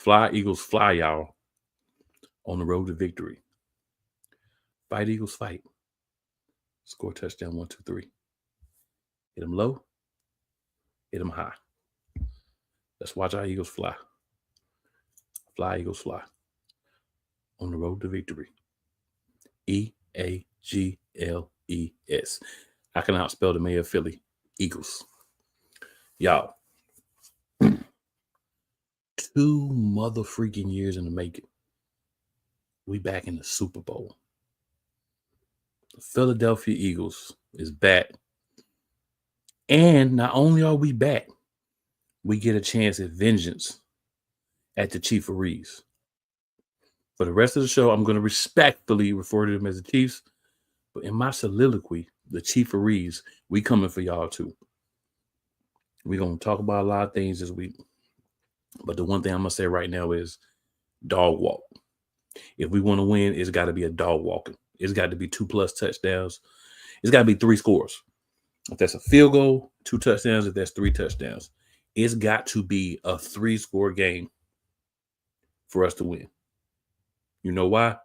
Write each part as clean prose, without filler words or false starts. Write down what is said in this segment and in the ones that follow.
Fly, Eagles, fly, y'all. On the road to victory. Fight, Eagles, fight. Score touchdown, 1, 2, 3. Hit them low. Hit them high. Let's watch our Eagles fly. Fly, Eagles, fly. On the road to victory. EAGLES. I can outspell the mayor of Philly. Eagles. Y'all. 2 mother freaking years in the making. We back in the Super Bowl. The Philadelphia Eagles is back. And not only are we back, we get a chance at vengeance at the Chiefs. For the rest of the show, I'm going to respectfully refer to them as the Chiefs. But in my soliloquy, the Chiefs, we coming for y'all too. We're going to talk about a lot of things this week. But the one thing I'm going to say right now is dog walk. If we want to win, it's got to be a dog walking. It's got to be 2+ touchdowns. It's got to be 3 scores. If that's a field goal, 2 touchdowns. If that's 3 touchdowns, it's got to be a 3-score game for us to win. You know why?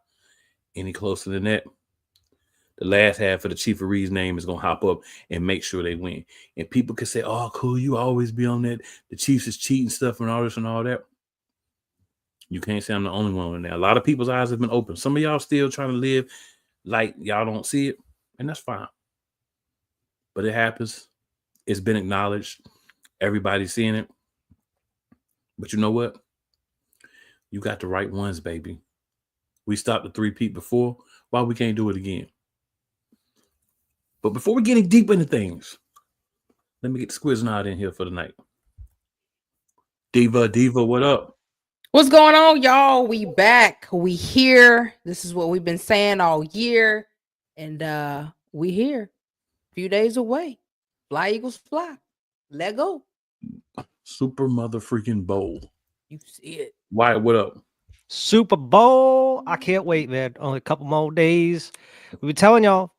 Any closer than that, the last half of the Chiefs' name is going to hop up and make sure they win. And people can say, oh, cool, you always be on that. The Chiefs is cheating stuff and all this and all that. You can't say I'm the only one on that. A lot of people's eyes have been open. Some of y'all still trying to live like y'all don't see it, and that's fine. But it happens. It's been acknowledged. Everybody's seeing it. But you know what? You got the right ones, baby. We stopped the 3-peat before. Why we can't do it again? But before we're getting deep into things, let me get the Squiznod in here for the night. Diva, what up? What's going on, y'all? We back. We here. This is what we've been saying all year. And we here. A few days away. Fly, Eagles, fly. Let go. Super mother freaking bowl. You see it. Wyatt, what up? Super Bowl. I can't wait, man. Only a couple more days. We've been telling y'all,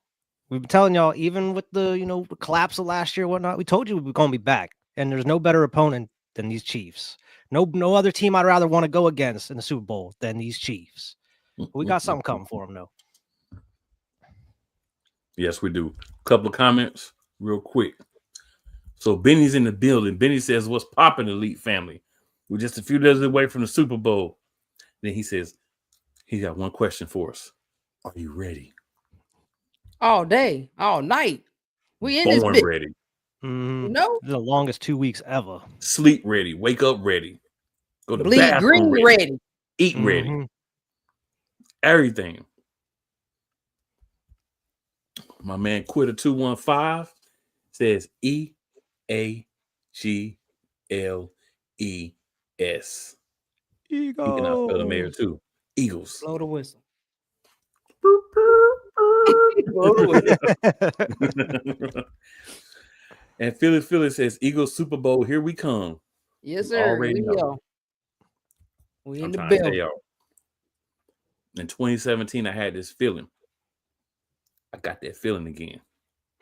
even with the, the collapse of last year and whatnot, we told you we were going to be back. And there's no better opponent than these Chiefs. No other team I'd rather want to go against in the Super Bowl than these Chiefs. But we got something coming for them, though. Yes, we do. Couple of comments real quick. So Benny's in the building. Benny says, what's poppin', Elite family? We're just a few days away from the Super Bowl. Then he says, he got one question for us. Are you ready? All day, all night. We in this Born bit. ready. You know? The longest 2 weeks ever. Sleep ready. Wake up ready. Go to Bleed bathroom green ready. Eat ready. Everything. My man Quitter 215 says EAGLES. Eagles. He can outspell the mayor too. Eagles. Blow the whistle. And Philly says Eagles Super Bowl. Here we come. Yes, sir. Already know. We in I'm the trying to tell building. y'all. In 2017, I had this feeling. I got that feeling again.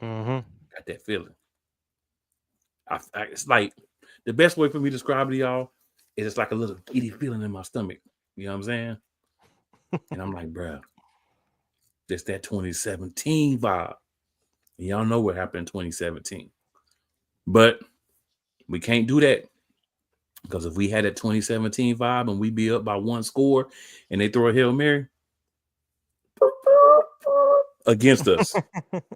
Got that feeling. It's like the best way for me to describe it to y'all is it's like a little giddy feeling in my stomach. You know what I'm saying? And I'm like, bro, it's that 2017 vibe. And y'all know what happened in 2017. But we can't do that. Because if we had that 2017 vibe and we be up by 1 score and they throw a Hail Mary against us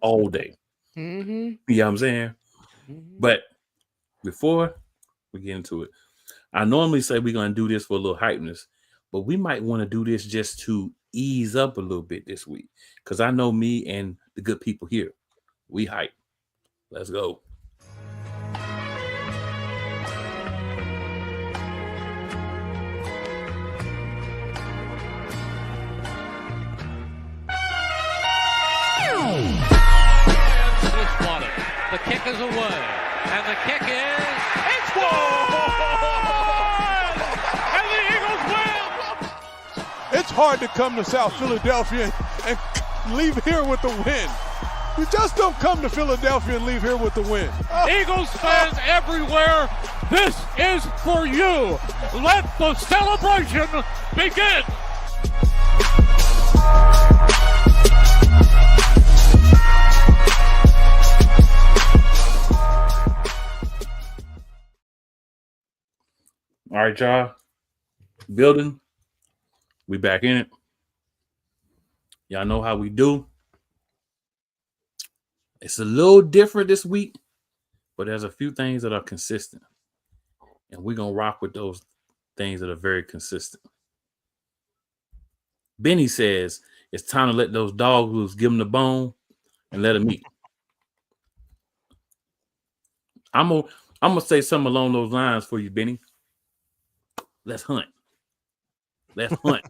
all day. You know what I'm saying? But before we get into it, I normally say we're going to do this for a little hypeness, but we might want to do this just to ease up a little bit this week. Because I know me and the good people here, we hype. Let's go. The kick is away, and the kick is it's good! And the Eagles win! It's hard to come to South Philadelphia and leave here with the win. You just don't come to Philadelphia and leave here with the win. Eagles fans everywhere This is for you. Let the celebration begin. All right, y'all. Building. We back in it. Y'all know how we do. It's a little different this week, but there's a few things that are consistent. And we're going to rock with those things that are very consistent. Benny says it's time to let those dogs loose, give them the bone, and let them eat. I'm gonna say something along those lines for you, Benny. Let's hunt. Let's hunt.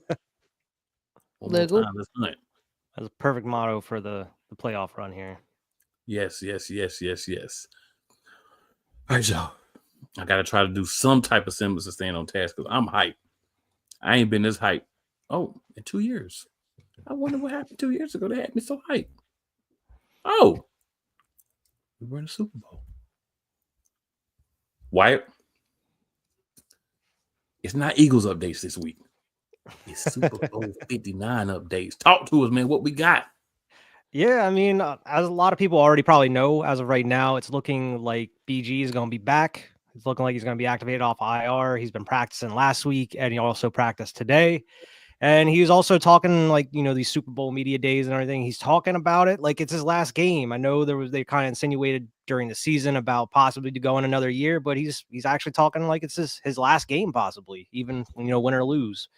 One more time, let's hunt. That's a perfect motto for the playoff run here. Yes. All right, y'all. I got to try to do some type of semblance of staying on task because I'm hyped. I ain't been this hyped. Oh, in 2 years. I wonder what happened 2 years ago. They had me so hyped. Oh, we were in the Super Bowl. Wyatt, it's not Eagles updates this week. It's Super Bowl 59 updates. Talk to us, man. What we got? Yeah, I mean, as a lot of people already probably know, as of right now, it's looking like BG is going to be back. It's looking like he's going to be activated off IR. He's been practicing last week, and he also practiced today. And he was also talking like, you know, these Super Bowl media days and everything. He's talking about it like it's his last game. I know they kind of insinuated during the season about possibly to go in another year, but he's actually talking like it's his last game, possibly, even, you know, win or lose.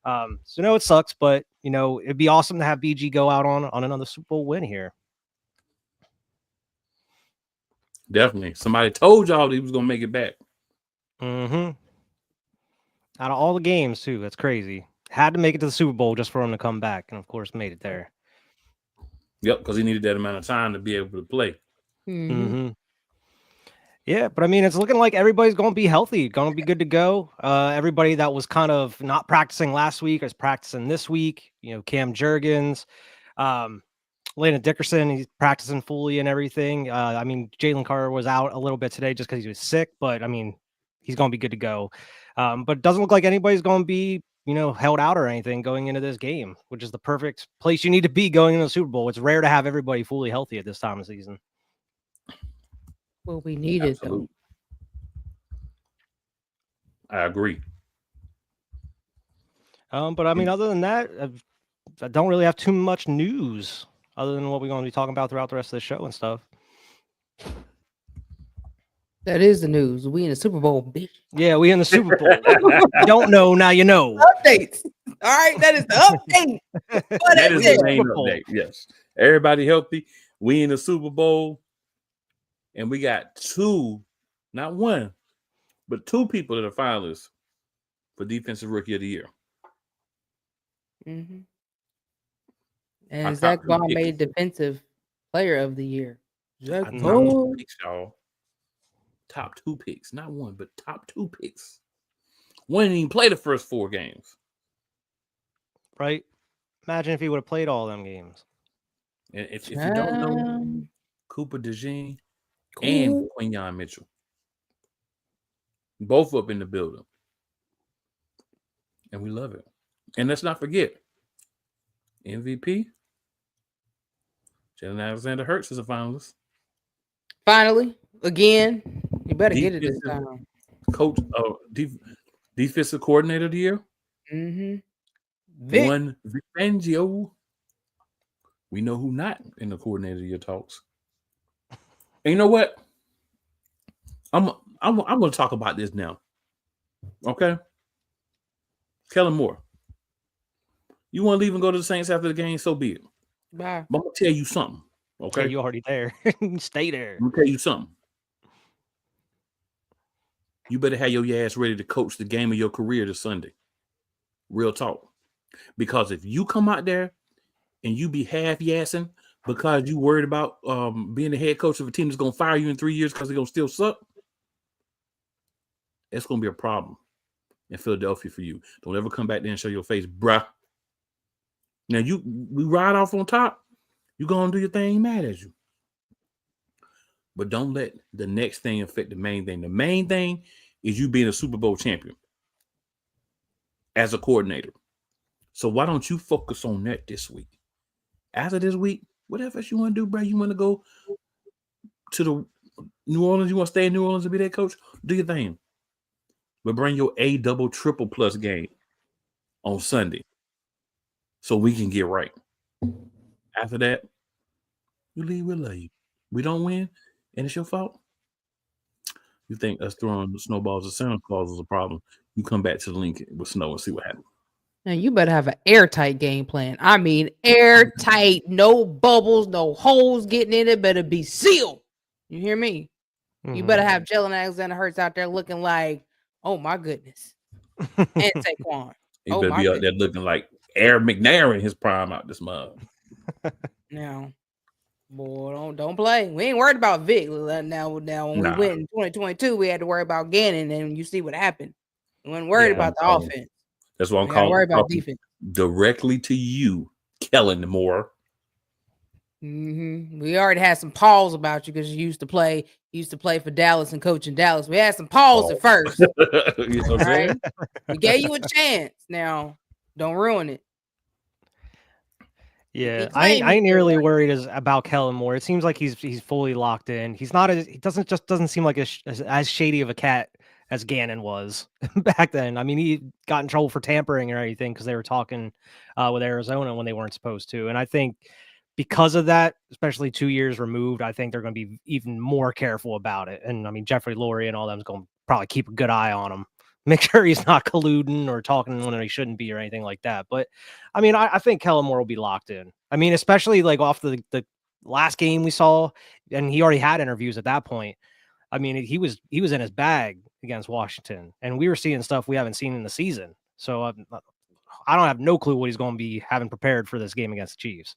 So no, it sucks, but you know, it'd be awesome to have BG go out on another Super Bowl win here. Definitely. Somebody told y'all that he was gonna make it back. Mm-hmm. Out of all the games, too, that's crazy. Had to make it to the Super Bowl just for him to come back, and of course, made it there. Yep, because he needed that amount of time to be able to play. Mm-hmm. Yeah, but I mean, it's looking like everybody's going to be healthy, going to be good to go. Everybody that was kind of not practicing last week is practicing this week. You know, Cam Jurgens, Landon Dickerson, he's practicing fully and everything. I mean, Jalen Carter was out a little bit today just because he was sick, but I mean, he's going to be good to go. But it doesn't look like anybody's going to be, you know, held out or anything going into this game, which is the perfect place you need to be going into the Super Bowl. It's rare to have everybody fully healthy at this time of season. Well, we need it though. I agree. But I mean, other than that, I don't really have too much news other than what we're going to be talking about throughout the rest of the show and stuff. That is the news. We in the Super Bowl, bitch. Yeah, we in the Super Bowl. Don't know, now you know. Updates. All right, that is the update. That is the main update. Yes. Everybody healthy. We in the Super Bowl. And we got two, not one, but two people that are finalists for Defensive Rookie of the Year. Mm-hmm. And Zach Bond made Defensive Player of the Year. Top two picks, y'all. Top two picks. Not one, but top two picks. One didn't even play the first 4 games. Right? Imagine if he would have played all them games. And if you don't know, Cooper DeJean and Quinyon Mitchell. Both up in the building. And we love it. And let's not forget, MVP, Jalen Alexander Hurts is a finalist. Finally, again, you better get it this time. Coach, defensive coordinator of the year. Mm-hmm. One Vic Fangio. We know who not in the coordinator of the year talks. And you know what? I'm going to talk about this now. Okay? Kellen Moore. You want to leave and go to the Saints after the game? So be it. Bye. But I'm going to tell you something. Okay? Yeah, you already there. Stay there. I'm going to tell you something. You better have your ass ready to coach the game of your career this Sunday. Real talk. Because if you come out there and you be half-yassing because you worried about being the head coach of a team that's going to fire you in 3 years because they're going to still suck, it's going to be a problem in Philadelphia for you. Don't ever come back there and show your face, bruh. Now, we ride off on top, you going to do your thing, mad at you. But don't let the next thing affect the main thing. The main thing is you being a Super Bowl champion as a coordinator. So why don't you focus on that this week? After this week, whatever else you want to do, bro, you want to go to the New Orleans, you want to stay in New Orleans and be that coach, do your thing. But bring your A double triple plus game on Sunday so we can get right. After that, you leave, we'll love you. We don't win, and it's your fault. You think us throwing the snowballs at Santa Claus is a problem. You come back to the Linc with snow and see what happens. Now you better have an airtight game plan. I mean, airtight, no bubbles, no holes getting in it. Better be sealed. You hear me? You better have Jalen Alexander-Hurts out there looking like, oh my goodness, and Saquon. He better be out there looking like Aaron McNair in his prime out this month. Now, boy, don't play. We ain't worried about Vic. Now when we went in 2022, we had to worry about Gannon, and you see what happened. We weren't worried about the offense. That's what I'm calling. Worry about defense Directly to you, Kellen Moore. We already had some pause about you because you used to play for Dallas and coach in Dallas. We had some pause at first. You know what I'm saying? We gave you a chance. Now, don't ruin it. Yeah, I ain't nearly worried about Kellen Moore. It seems like he's fully locked in. He doesn't seem like as shady of a cat as Gannon was back then. I mean, he got in trouble for tampering or anything because they were talking with Arizona when they weren't supposed to. And I think because of that, especially 2 years removed, I think they're going to be even more careful about it. And I mean, Jeffrey Lurie and all them is going to probably keep a good eye on him. Make sure he's not colluding or talking when he shouldn't be or anything like that. But I mean, I think Kellen Moore will be locked in. I mean, especially like off the last game we saw, and he already had interviews at that point. I mean, he was in his bag against Washington, and we were seeing stuff we haven't seen in the season. So I don't have no clue what he's going to be having prepared for this game against the Chiefs.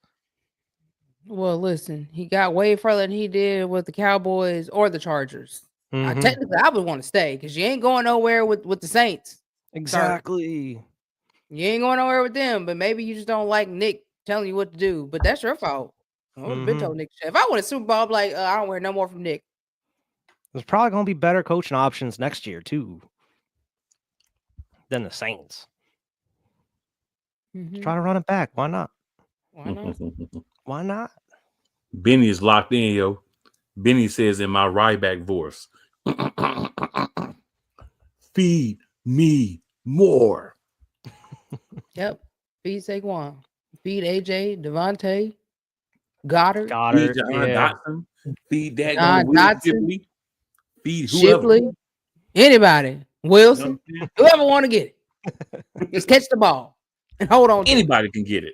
Well, listen, he got way further than he did with the Cowboys or the Chargers. Technically, I would want to stay because you ain't going nowhere with the Saints. Exactly. You ain't going nowhere with them, but maybe you just don't like Nick telling you what to do. But that's your fault. I would have been told Nick. If I win a Super Bowl, I'd be like, I don't wear no more from Nick. There's probably going to be better coaching options next year, too, than the Saints. Try to run it back. Why not? Why not? Benny is locked in, yo. Benny says in my Ryback voice, feed me more. Yep. Feed Saquon. Feed AJ, Devontae, Goddard. Feed John Dotson. Feed that Dotson. Feed whoever. Shipley. Anybody. Wilson. Whoever want to get it. Just catch the ball and hold on. Anybody can get it.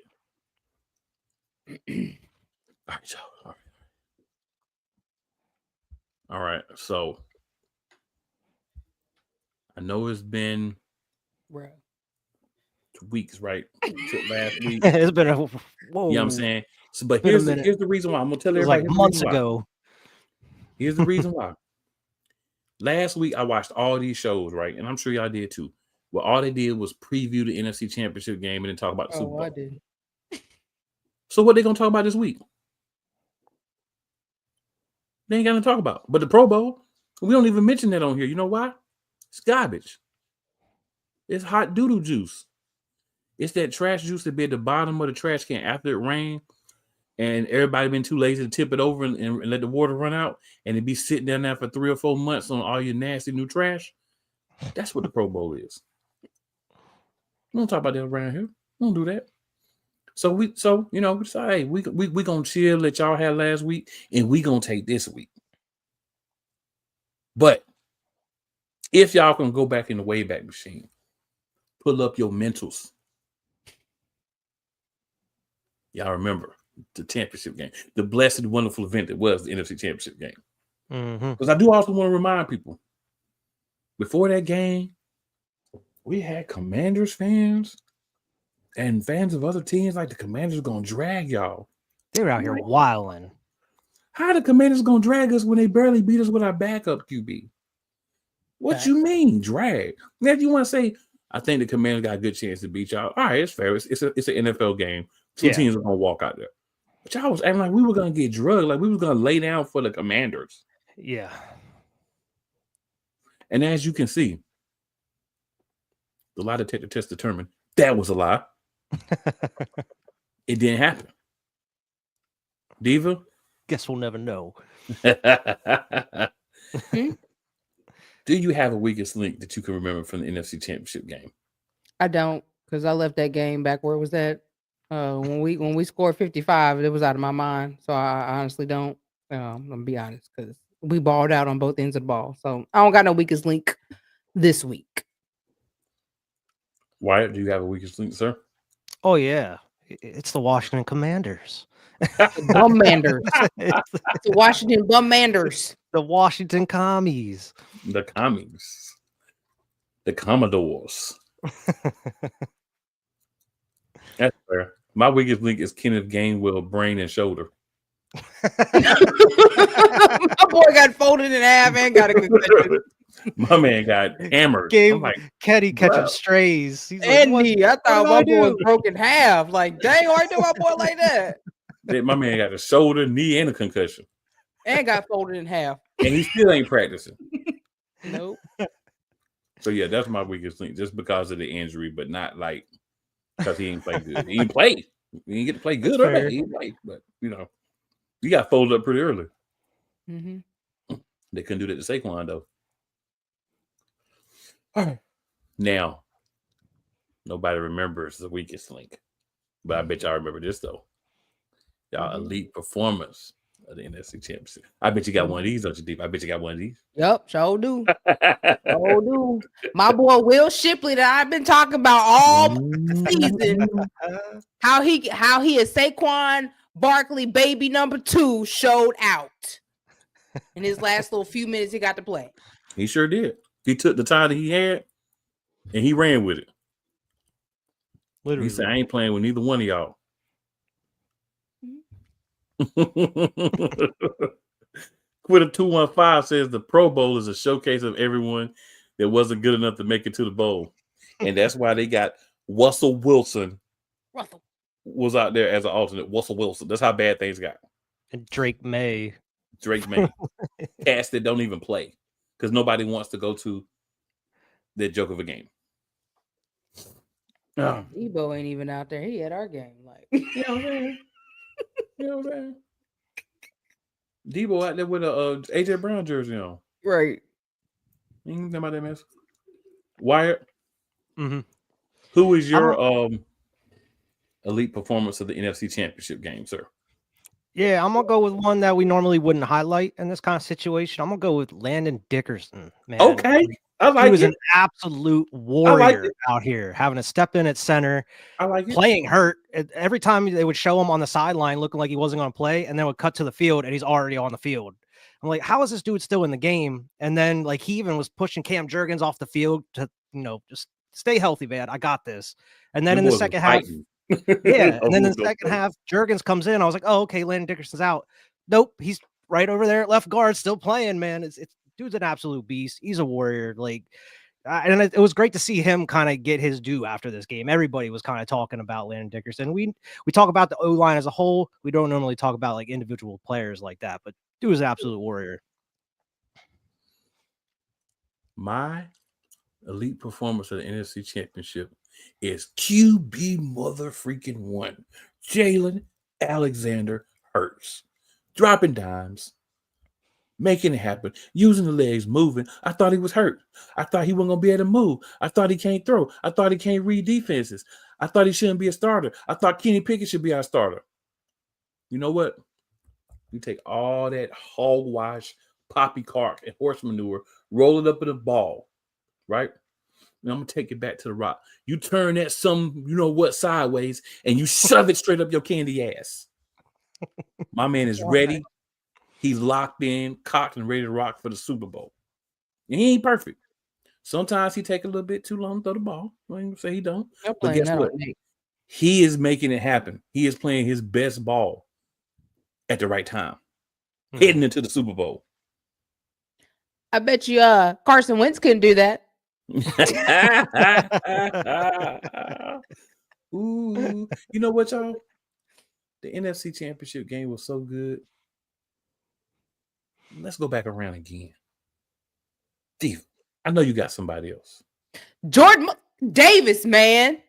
All right. So I know it's been 2 weeks, right? Last week. It's been whoa. You know what I'm saying? So, but here's the reason why. I'm gonna tell everybody like months ago. Here's the reason why. Last week I watched all these shows, right? And I'm sure y'all did too. Well, all they did was preview the NFC Championship game and then talk about the Super Bowl. I did. So what they gonna talk about this week? They ain't got to talk about. But the Pro Bowl, we don't even mention that on here. You know why? It's garbage. It's hot doodle juice. It's that trash juice that be at the bottom of the trash can after it rained, and everybody been too lazy to tip it over and let the water run out, and it be sitting down there for 3 or 4 months on all your nasty new trash. That's what the Pro Bowl is. We don't talk about that around here. We don't do that. So we decided, hey, we gonna chill, let y'all have last week, and we gonna take this week. But if y'all can go back in the Wayback Machine, pull up your mentals. Y'all remember the championship game, the blessed, wonderful event that was the NFC Championship game. Because I do also want to remind people, before that game, we had Commanders fans and fans of other teams like the Commanders gonna drag y'all. They were out here wilding. How the Commanders gonna drag us when they barely beat us with our backup QB? What you mean drag? Now, if you want to say, I think the Commanders got a good chance to beat y'all, all right, it's fair. It's an NFL game. Two teams are gonna walk out there. But y'all was acting like we were gonna get drugged, like we was gonna lay down for the Commanders. Yeah. And as you can see, the lie detector test determined that was a lie. It didn't happen. Diva? Guess we'll never know. Do you have a weakest link that you can remember from the NFC Championship game? I don't, because I left that game back. Where was that? When we scored 55, it was out of my mind. So I honestly don't. I'm gonna be honest, because we balled out on both ends of the ball. So I don't got no weakest link this week. Wyatt, do you have a weakest link, sir? Oh yeah, it's the Washington Commanders. Bummanders. It's the Washington Bummanders. The Washington Commies. The Commies. The Commodores. That's fair. My weakest link is Kenneth Gainwell, brain and shoulder. My boy got folded in half and got a concussion. My man got hammered. Game I'm like, Kenny catching bruh. strays. He's like, And "What- knee. I what thought did my I boy was do?" broke in half. Like, dang, why do my boy like that? my man got a shoulder, knee, and a concussion. And got folded in half. And he still ain't practicing. Nope. So yeah, that's my weakest link, just because of the injury, but not like because he ain't play good. He didn't play. He didn't get to play good or Fair. bad. He didn't play, but you got folded up pretty early. Mm-hmm. They couldn't do that to Saquon though. All right. Now, nobody remembers the weakest link, but I bet y'all remember this though. Y'all elite performance of the NFC Championship. I bet you got one of these, don't you, Deep? I bet you got one of these. Yep, sure do. Sure do. My boy Will Shipley that I've been talking about all season. How he is Saquon Barkley baby number 2 showed out in his last little few minutes he got to play. He sure did. He took the time that he had and he ran with it. Literally. He said, I ain't playing with neither one of y'all. Quitter 215 says the Pro Bowl is a showcase of everyone that wasn't good enough to make it to the bowl. And that's why they got Russell Wilson Russell. was out there as an alternate. Russell Wilson. That's how bad things got. And Drake May. Drake May. Cats that don't even play because nobody wants to go to that joke of a game. Debo ain't even out there. He at our game. Like, You know what I'm saying? You know what I'm saying? Debo out there with a AJ Brown jersey on. right. You ain't know about that mess. Wyatt, Mm-hmm. who is your elite performance of the NFC Championship game, sir? Yeah, I'm gonna go with one that we normally wouldn't highlight in this kind of situation. I'm gonna go with Landon Dickerson. Man, Okay. I like he was it. an absolute warrior out here, having to step in at center, I like it. playing hurt. Every time they would show him on the sideline looking like he wasn't going to play, and then would cut to the field and he's already on the field. I'm like, how is this dude still in the game? And then like he even was pushing Cam Jurgens off the field to, just stay healthy, man. I got this. And then in the second half, yeah. And then in the second half, Jurgens comes in. I was like, oh, okay, Landon Dickerson's out. Nope, he's right over there at left guard, still playing, man. It's dude's an absolute beast. He's a warrior. Like, and it was great to see him kind of get his due after this game. Everybody was kind of talking about Landon Dickerson. We talk about the O-line as a whole. We don't normally talk about like individual players like that, but dude was an absolute warrior. My elite performance of the NFC Championship is QB mother freaking 1, Jalen Alexander Hurts, dropping dimes, making it happen, using the legs, moving. I thought he was hurt. I thought he wasn't going to be able to move. I thought he can't throw. I thought he can't read defenses. I thought he shouldn't be a starter. I thought Kenny Pickett should be our starter. You know what? You take all that hogwash, poppycock, and horse manure, roll it up in a ball, right? And I'm going to take it back to the rock. You turn that sideways, and you shove it straight up your candy ass. My man is ready. He's locked in, cocked, and ready to rock for the Super Bowl. And he ain't perfect. Sometimes he take a little bit too long to throw the ball. I ain't gonna say he don't. But guess what? He is making it happen. He is playing his best ball at the right time, heading into the Super Bowl. I bet you Carson Wentz couldn't do that. Ooh, you know what, y'all? The NFC Championship game was so good. let's go back around again. Steve, I know you got somebody else. Jordan Davis, man.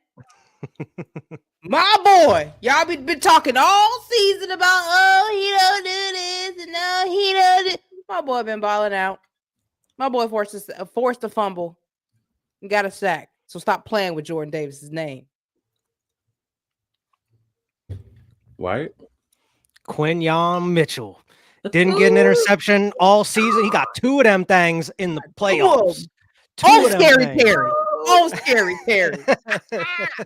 My boy. Y'all been talking all season about, oh, he don't do this and no, he don't do. My boy been balling out. My boy forced a fumble and got a sack. So stop playing with Jordan Davis's name. White. Quinyon Mitchell didn't get an interception all season. He got 2 of them things in the playoffs. Oh, Scary Terry. Oh, Scary Terry.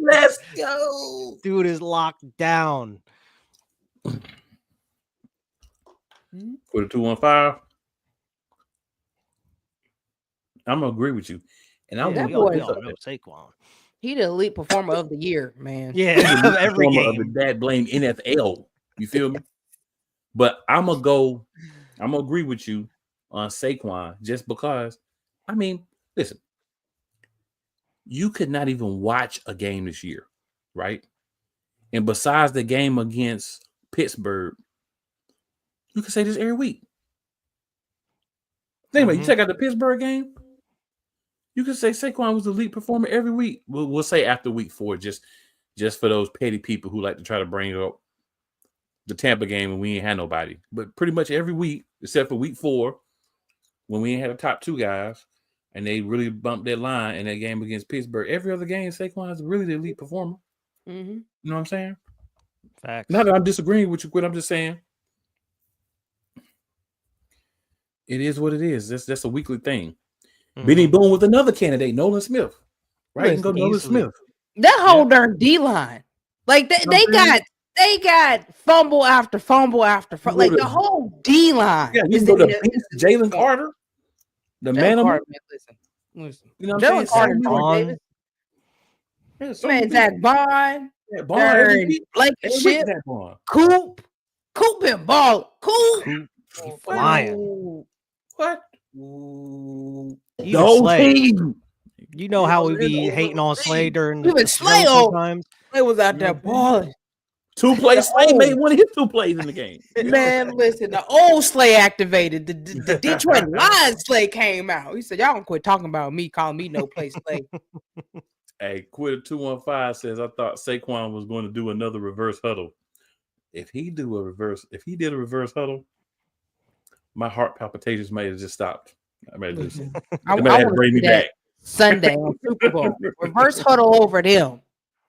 Let's go. Dude is locked down. For the 215, I'm gonna agree with you. And I'm we all know Saquon. He the elite performer of the year, man. Yeah, of every game. Of the dad blame NFL. You feel me? But I'm gonna agree with you on Saquon just because. I mean, listen, you could not even watch a game this year, right? And besides the game against Pittsburgh, you can say this every week. Anyway, you check out the Pittsburgh game, you can say Saquon was the elite performer every week. We'll say after week 4, just for those petty people who like to try to bring up the Tampa game and we ain't had nobody. But pretty much every week, except for week 4, when we ain't had the top 2 guys, and they really bumped that line in that game against Pittsburgh. Every other game, Saquon is really the elite performer. Mm-hmm. You know what I'm saying? Facts. Not that I'm disagreeing with you, Quit. I'm just saying it is what it is. That's a weekly thing. Mm-hmm. Benny Boone with another candidate, Nolan Smith. Right? And go Nolan Smith. That whole darn D-line. Like they got fumble after fumble after fumble. Like the whole D-line. Yeah, you go to Jalen Carter. The man, listen. You know what Jalen Carter, Jordan Davis. Man, Zach Bond. Blankenship. Coop been ball. Coop. Flying. What? The whole team. You know how we be hating on Slay during the Slay sometimes. It was out there balling. 2 plays. Slay made one of his 2 plays in the game. Man, listen, the old Slay activated. The Detroit Lions Slay came out. He said, y'all don't quit talking about me, calling me no play Slay. Hey, Quitter 215 says, I thought Saquon was going to do another reverse huddle. If he did a reverse huddle, my heart palpitations may have just stopped. I may have to bring me back. Sunday on Super Bowl. Reverse huddle over them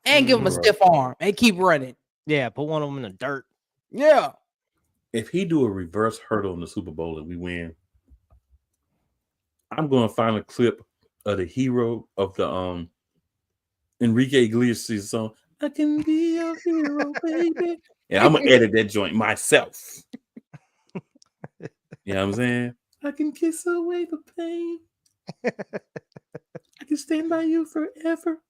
and give them a stiff arm and keep running. Yeah, put one of them in the dirt. Yeah. If he do a reverse hurdle in the Super Bowl and we win, I'm going to find a clip of the hero of the Enrique Iglesias song, I can be your hero, baby. And I'm going to edit that joint myself. You know what I'm saying? I can kiss away the pain. I can stand by you forever.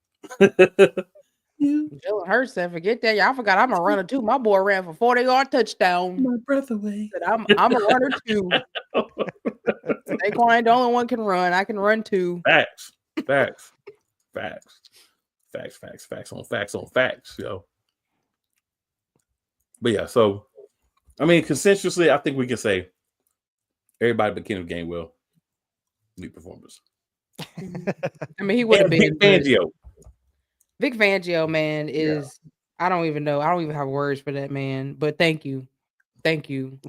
Jalen Hurts said, forget that. Y'all forgot I'm a runner too. My boy ran for 40-yard touchdown. My breath away. I'm a runner too. Saquon ain't the only one can run. I can run too. Facts on facts, yo. But yeah, so I mean, consensuously, I think we can say everybody but Kenneth Gainwell, elite performers. I mean, he would have been Vic Fangio. Vic Fangio, man, is I don't even know. I don't even have words for that man. But thank you. Thank you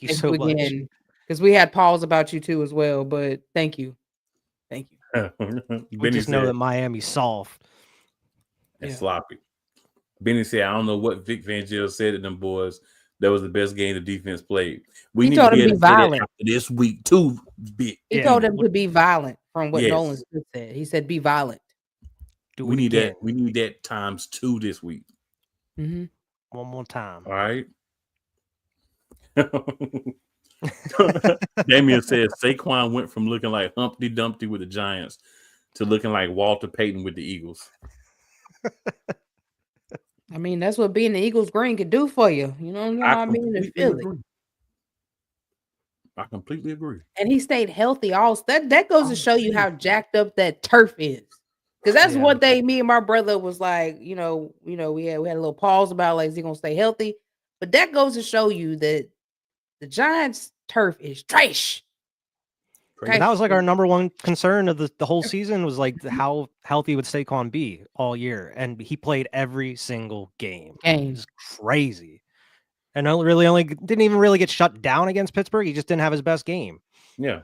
so much. Because we had pause about you too as well. But thank you. We just know that Miami's soft and sloppy. Benny said, I don't know what Vic Fangio said to them boys. That was the best game the defense played. We need to be violent after this week too. He told them to be violent from what Nolan Smith said. He said, be violent. We need that. We need that times 2 this week. Mm-hmm. One more time. All right. Damian says Saquon went from looking like Humpty Dumpty with the Giants to looking like Walter Payton with the Eagles. I mean, that's what being the Eagles green could do for you. You know what I mean? In Philly. I completely agree. And he stayed healthy. That goes to show you how jacked up that turf is. Because that's one thing me and my brother was like, we had a little pause about like, is he gonna stay healthy? But that goes to show you that the Giants turf is trash. And that was like our number one concern of the whole season was like how healthy would Saquon be all year, and he played every single game. It's crazy, and didn't even really get shut down against Pittsburgh. He just didn't have his best game. Yeah.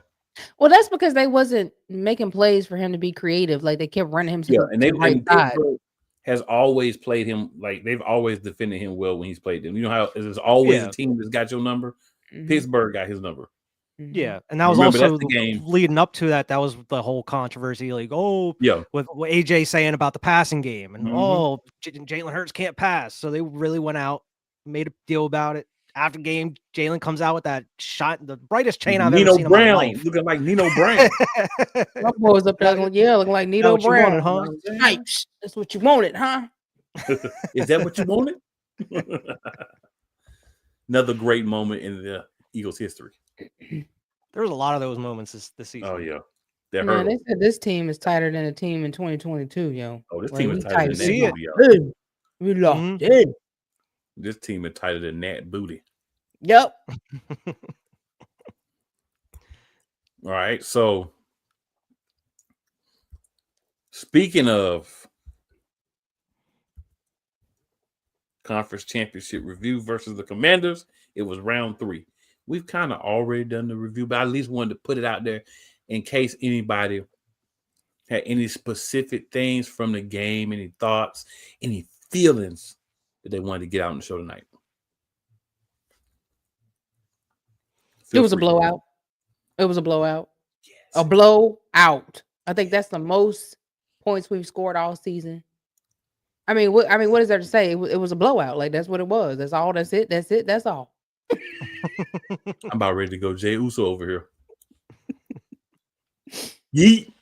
Well, that's because they wasn't making plays for him to be creative. Like they kept running him to the right side. Pittsburgh has always played him like they've always defended him well when he's played them. You know how there's always a team that's got your number. Pittsburgh got his number. Yeah, and that was also the game leading up to that. That was the whole controversy, like, with what AJ saying about the passing game, and Jalen Hurts can't pass, so they really went out, made a deal about it. After game, Jalen comes out with that shot, the brightest chain I've ever seen in my life, looking like Nino Brown. My boys up there looking like Nino Brown, huh? Snipes. That's what you wanted, huh? Is that what you wanted? Another great moment in the Eagles' history. There was a lot of those moments this season. Oh yeah, man, they said this team is tighter than a team in 2022, yo. Oh, this team is tighter than that booty. We locked in. This team is tighter than that booty. Yep. All right. So, speaking of conference championship review versus the Commanders, it was round 3. We've kind of already done the review, but I at least wanted to put it out there in case anybody had any specific things from the game, any thoughts, any feelings that they wanted to get out on the show tonight. It was a blowout. It was a blowout. Yes. A blowout. I think that's the most points we've scored all season. I mean, what is there to say? It was a blowout. Like that's what it was. That's all. That's it. That's it. That's all. I'm about ready to go Jay Uso over here. Yeet.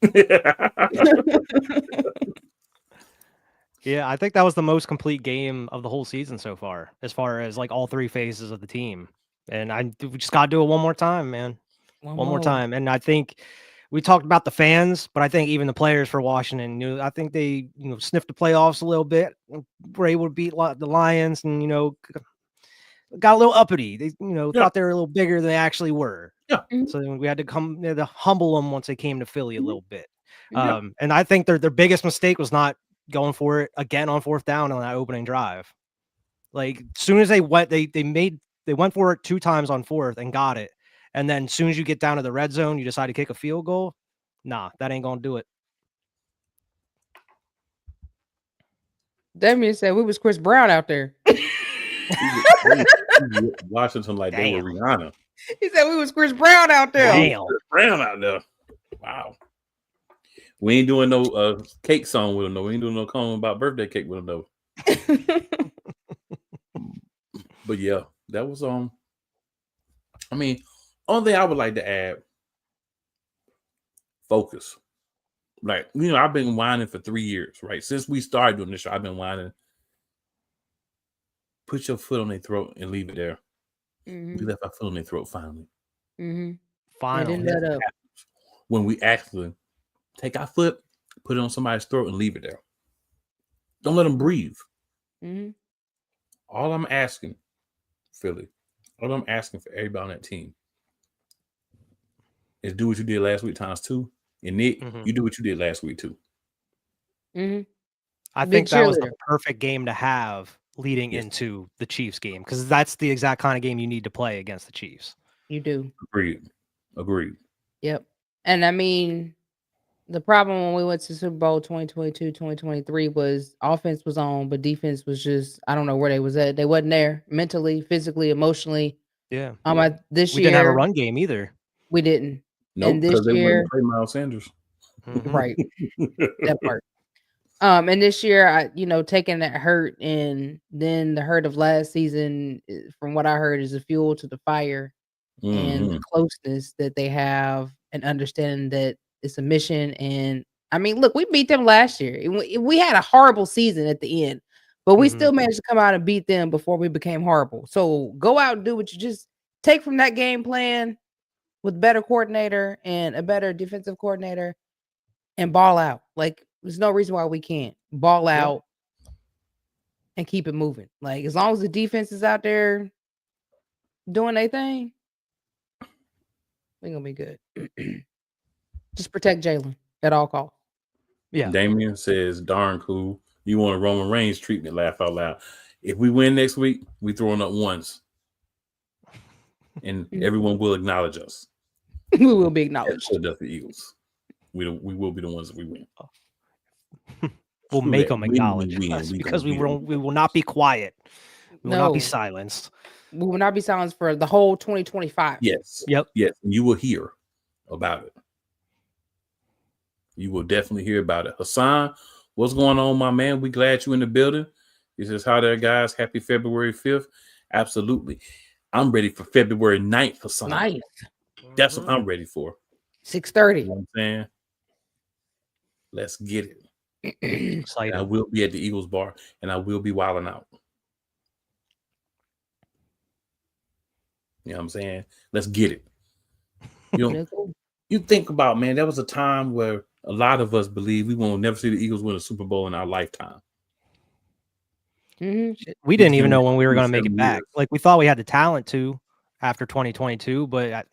Yeah, I think that was the most complete game of the whole season so far as like all 3 phases of the team. And we just got to do it one more time, man. One more time. And I think we talked about the fans, but I think even the players for Washington, I think they, sniffed the playoffs a little bit, were able to beat the Lions and, got a little uppity. They, thought they were a little bigger than they actually were. Yeah. So we had to to humble them once they came to Philly a little bit. And I think their biggest mistake was not going for it again on 4th down on that opening drive. Like as soon as they went, they went for it 2 times on 4th and got it. And then as soon as you get down to the red zone, you decide to kick a field goal. Nah, that ain't gonna do it. That means that we was Chris Brown out there. Washington like they were Rihanna. He said we was Chris Brown out there. Damn. Chris Brown out there. Wow. We ain't doing no cake song with him, though. We ain't doing no comment about birthday cake with him, though. But yeah, that was only thing I would like to add, focus. Like, I've been whining for 3 years, right? Since we started doing this show, I've been whining. Put your foot on their throat and leave it there. We left our foot on their throat finally. Finally. When we actually take our foot, put it on somebody's throat and leave it there. Don't let them breathe. All I'm asking, Philly, all I'm asking for everybody on that team is do what you did last week times 2. And Nick, you do what you did last week too. I think that was the perfect game to have leading into the Chiefs game, because that's the exact kind of game you need to play against the Chiefs. You do. Agreed. Yep. And the problem when we went to Super Bowl 2022, 2023 was offense was on, but defense was just, I don't know where they was at. They wasn't there mentally, physically, emotionally. Yeah. This we year didn't have a run game either. We didn't. Nope, because they wanted to play Miles Sanders. Right. That part. And this year, taking that hurt and then the hurt of last season, from what I heard, is a fuel to the fire and the closeness that they have and understanding that it's a mission. And look, we beat them last year. We had a horrible season at the end, but we still managed to come out and beat them before we became horrible. So go out and do what you just take from that game plan with better coordinator and a better defensive coordinator and ball out. Like, there's no reason why we can't ball out and keep it moving. Like, as long as the defense is out there doing their thing, We're gonna be good. Just protect Jalen at all costs. Yeah. Damien says, darn cool. You want a Roman Reigns treatment, laugh out loud. If we win next week, we throwing up ones. And everyone will acknowledge us. We will be As acknowledged. Philadelphia Eagles. We will be the ones that we win. We'll Screw make that. them When acknowledge we win, us we because gonna we will not be quiet. We will not be No. silenced. We will not be silenced for the whole 2025. Yes. Yep. Yes. You will hear about it. You will definitely hear about it. Hassan, what's going on, my man? We glad you in the building. He says, hi there, guys. Happy February 5th. Absolutely. I'm ready for February 9th, Hassan. Nice. That's what I'm ready for. 6:30. You know what I'm saying? Let's get it. Excited. And I will be at the Eagles bar, and I will be wilding out. You know what I'm saying? Let's get it. You know, you think about, man, there was a time where a lot of us believe we won't never see the Eagles win a Super Bowl in our lifetime. Mm-hmm. We didn't even know when we were going to 27 make it back. years. Like we thought we had the talent to after 2022, but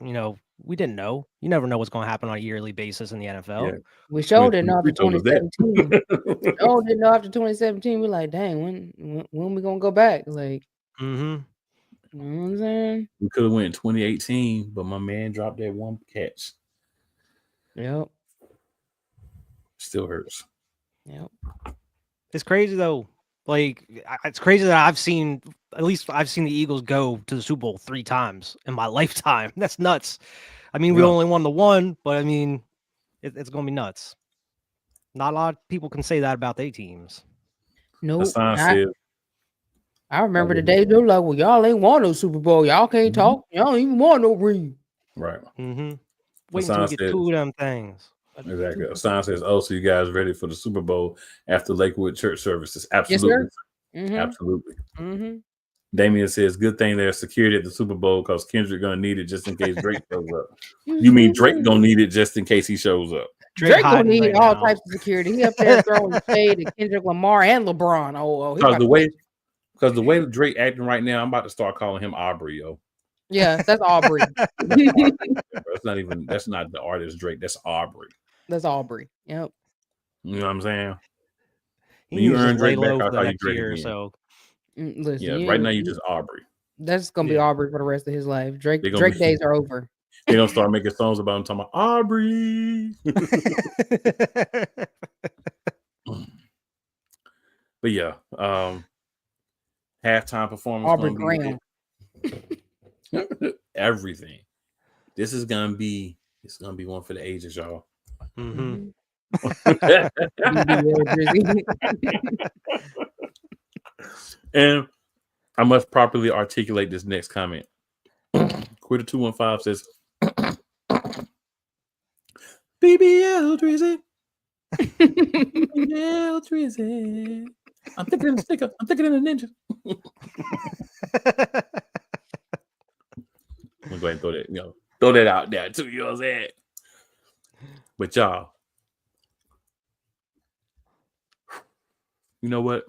we didn't know. You never know what's going to happen on a yearly basis in the NFL. Yeah. We sure didn't know after 2023 told us that. 2017. Oh, didn't know after 2017. We're like, dang, when we gonna go back? Like, Mm-hmm. you know what I'm saying? We could have went in 2018, but my man dropped that one catch. Yep. Still hurts. Yep. It's crazy though. Like it's crazy that I've seen the Eagles go to the Super Bowl 3 times in my lifetime. That's nuts. I mean, we Yeah. only won the one, but I mean, it's going to be nuts. Not a lot of people can say that about their teams. Nope. Hassan said, I remember the day they're like, well, y'all ain't won no Super Bowl. Y'all can't talk. Y'all don't even want no ring. right. Mm-hmm. Wait until Hassan we get said, 2 of them things. exactly. Hassan says, oh, so you guys ready for the Super Bowl after Lakewood church services? Yes, Absolutely. sir. Mm-hmm. Absolutely. Mm-hmm. Damien says, good thing there's security at the Super Bowl because Kendrick going to need it just in case Drake shows up. You mean Drake going to need it just in case he shows up? Drake gonna hiding need right all now. types of security. He up there throwing shade to Kendrick Lamar and LeBron. Oh, he Because about the way Drake acting right now, I'm about to start calling him Aubrey, yo. yeah, that's Aubrey. That's not the artist Drake. That's Aubrey. That's Aubrey. Yep. You know what I'm saying? He When you needs to earn lay Drake back, low for I'll the call you next Drake year or again. so. Listen, Yeah, right now you just Aubrey. That's gonna be Yeah. Aubrey for the rest of his life. Drake They gonna be- days are over. They're gonna start making songs about him talking about Aubrey. But yeah, halftime performance. Aubrey gonna Graham. be everything. This is gonna be one for the ages, y'all. Mm-hmm. And I must properly articulate this next comment. Quitter 215 says, BBL Drizzy. BBL Drizzy. I'm thinking in the sticker. I'm thinking in the ninja. I'm gonna go ahead and throw that out there too. You know what I'm saying? But y'all, you know what?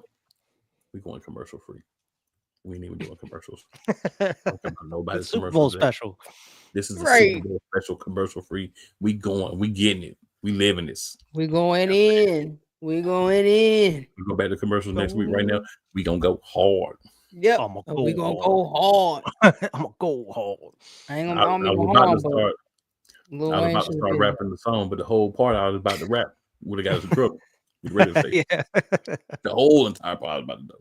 We're going commercial free. We ain't even doing commercials. Nobody's Super Bowl commercials. special. This is a Right. Super Bowl special, commercial free. We getting it. We living this. We going in. We going in. We go back to commercials next week. Right now, we gonna go hard. Yep. I'm gonna We go gonna hard. go hard. I'm gonna go hard. I ain't I gonna be was going about hard, to but start. Lil I was Wayne about to should start be. rapping the song, but the whole part I was about to rap would have got us in trouble. We ready to say Yeah. the whole entire part I was about to do.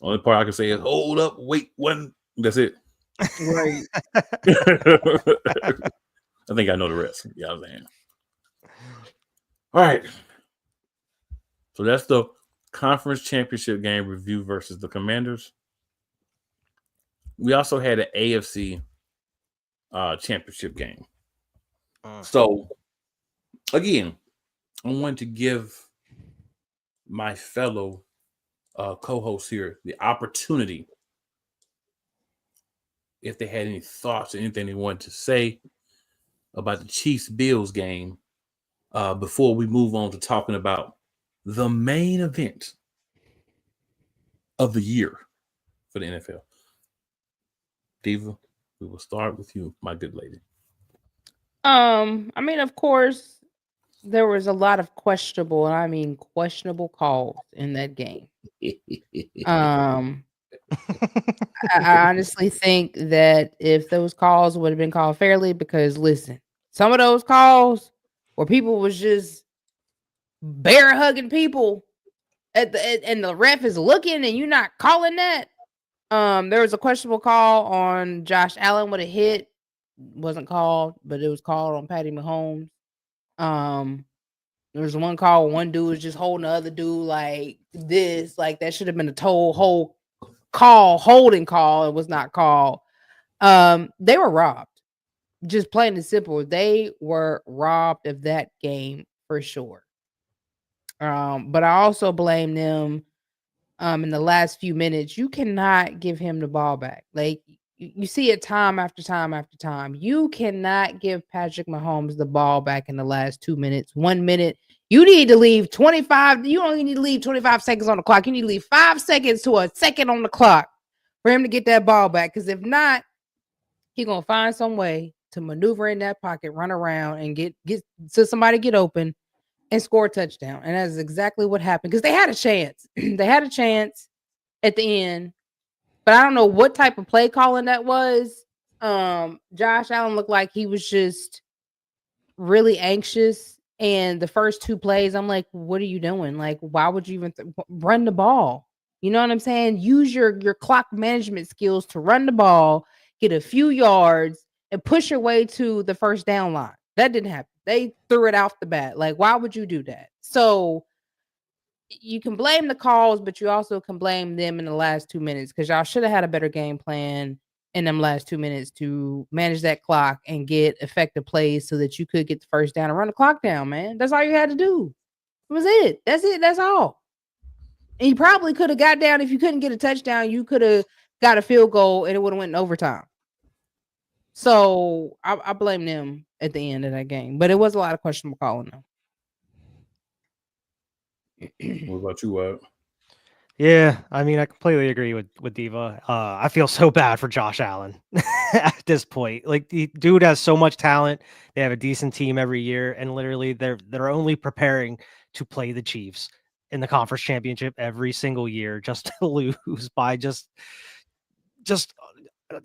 Only part I can say is hold up, wait, one. That's it. Right. I think I know the rest. You know what I'm saying? All right. So that's the conference championship game review versus the Commanders. We also had an AFC championship game. So, again, I wanted to give my fellow co-hosts here the opportunity, if they had any thoughts or anything they wanted to say about the Chiefs-Bills game before we move on to talking about the main event of the year for the NFL. Diva, We will start with you, my good lady. I mean, of course, there was a lot of questionable, and I mean questionable calls in that game. Um, I honestly think that if those calls would have been called fairly, because listen, some of those calls where people was just bear hugging people and the ref is looking and you're not calling that. There was a questionable call on Josh Allen with a hit, wasn't called, but it was called on Patty Mahomes. There was one call where one dude was just holding the other dude like this, like that should have been a whole call, holding call. It was not called. They were robbed. Just plain and simple. They were robbed of that game for sure. But I also blame them in the last few minutes. You cannot give him the ball back. Like you see it time after time after time. You cannot give Patrick Mahomes the ball back in the last 2 minutes, 1 minute. You need to leave 25. You only need to leave 25 seconds on the clock. You need to leave 5 seconds to a second on the clock for him to get that ball back. Because if not, he's gonna find some way to maneuver in that pocket, run around, and get so somebody get open and score a touchdown. And that's exactly what happened because they had a chance. They had a chance at the end, but I don't know what type of play calling that was. Josh Allen looked like he was just really anxious. And the first 2 plays, I'm like, what are you doing? Like, why would you even run the ball? You know what I'm saying? Use your clock management skills to run the ball, get a few yards, and push your way to the first down line. That didn't happen. They threw it off the bat. Like, why would you do that? So you can blame the calls, but you also can blame them in the last 2 minutes because y'all should have had a better game plan in them last 2 minutes to manage that clock and get effective plays so that you could get the first down and run the clock down, man. That's all you had to do. That was it. That's it. That's all. And you probably could have got down if you couldn't get a touchdown. You could have got a field goal and it would have went in overtime. So I blame them at the end of that game, but it was a lot of questionable calling though. What about you, Wyatt? Yeah, I mean, I completely agree with Diva. I feel so bad for Josh Allen at this point. Like, the dude has so much talent. They have a decent team every year, and literally, they're only preparing to play the Chiefs in the conference championship every single year, just to lose by just.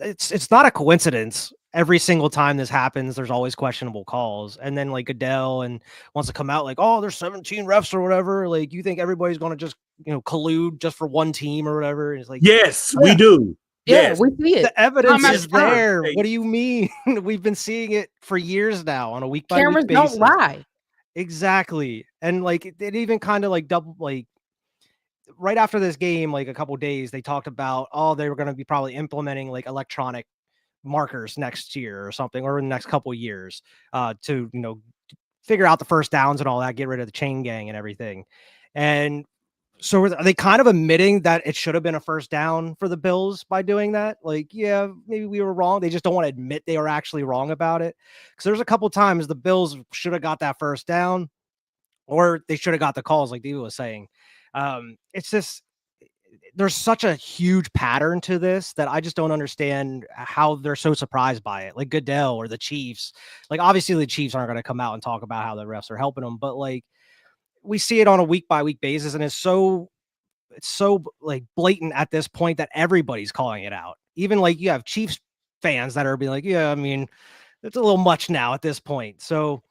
It's not a coincidence. Every single time this happens, there's always questionable calls. And then like Goodell and wants to come out like, oh, there's 17 refs or whatever. Like, you think everybody's going to just, collude just for one team or whatever? And it's like, yes, we do. Yeah, Yes. we see it. the evidence Time is after time. there. What do you mean? We've been seeing it for years now on a week by Cameras week basis. don't lie. Exactly. And like, it even kind of like double, like, right after this game, like a couple days, they talked about, oh, they were going to be probably implementing like electronic markers next year or something, or in the next couple of years, to figure out the first downs and all that, get rid of the chain gang and everything. And so are they kind of admitting that it should have been a first down for the Bills by doing that? Like, yeah, maybe we were wrong. They just don't want to admit they were actually wrong about it. Because there's a couple times the Bills should have got that first down, or they should have got the calls, like Diva was saying. It's just, there's such a huge pattern to this that I just don't understand how they're so surprised by it. Like Goodell or the Chiefs, like obviously the Chiefs aren't going to come out and talk about how the refs are helping them, but like we see it on a week by week basis. And it's so like blatant at this point that everybody's calling it out. Even like you have Chiefs fans that are being like, yeah, I mean, it's a little much now at this point. So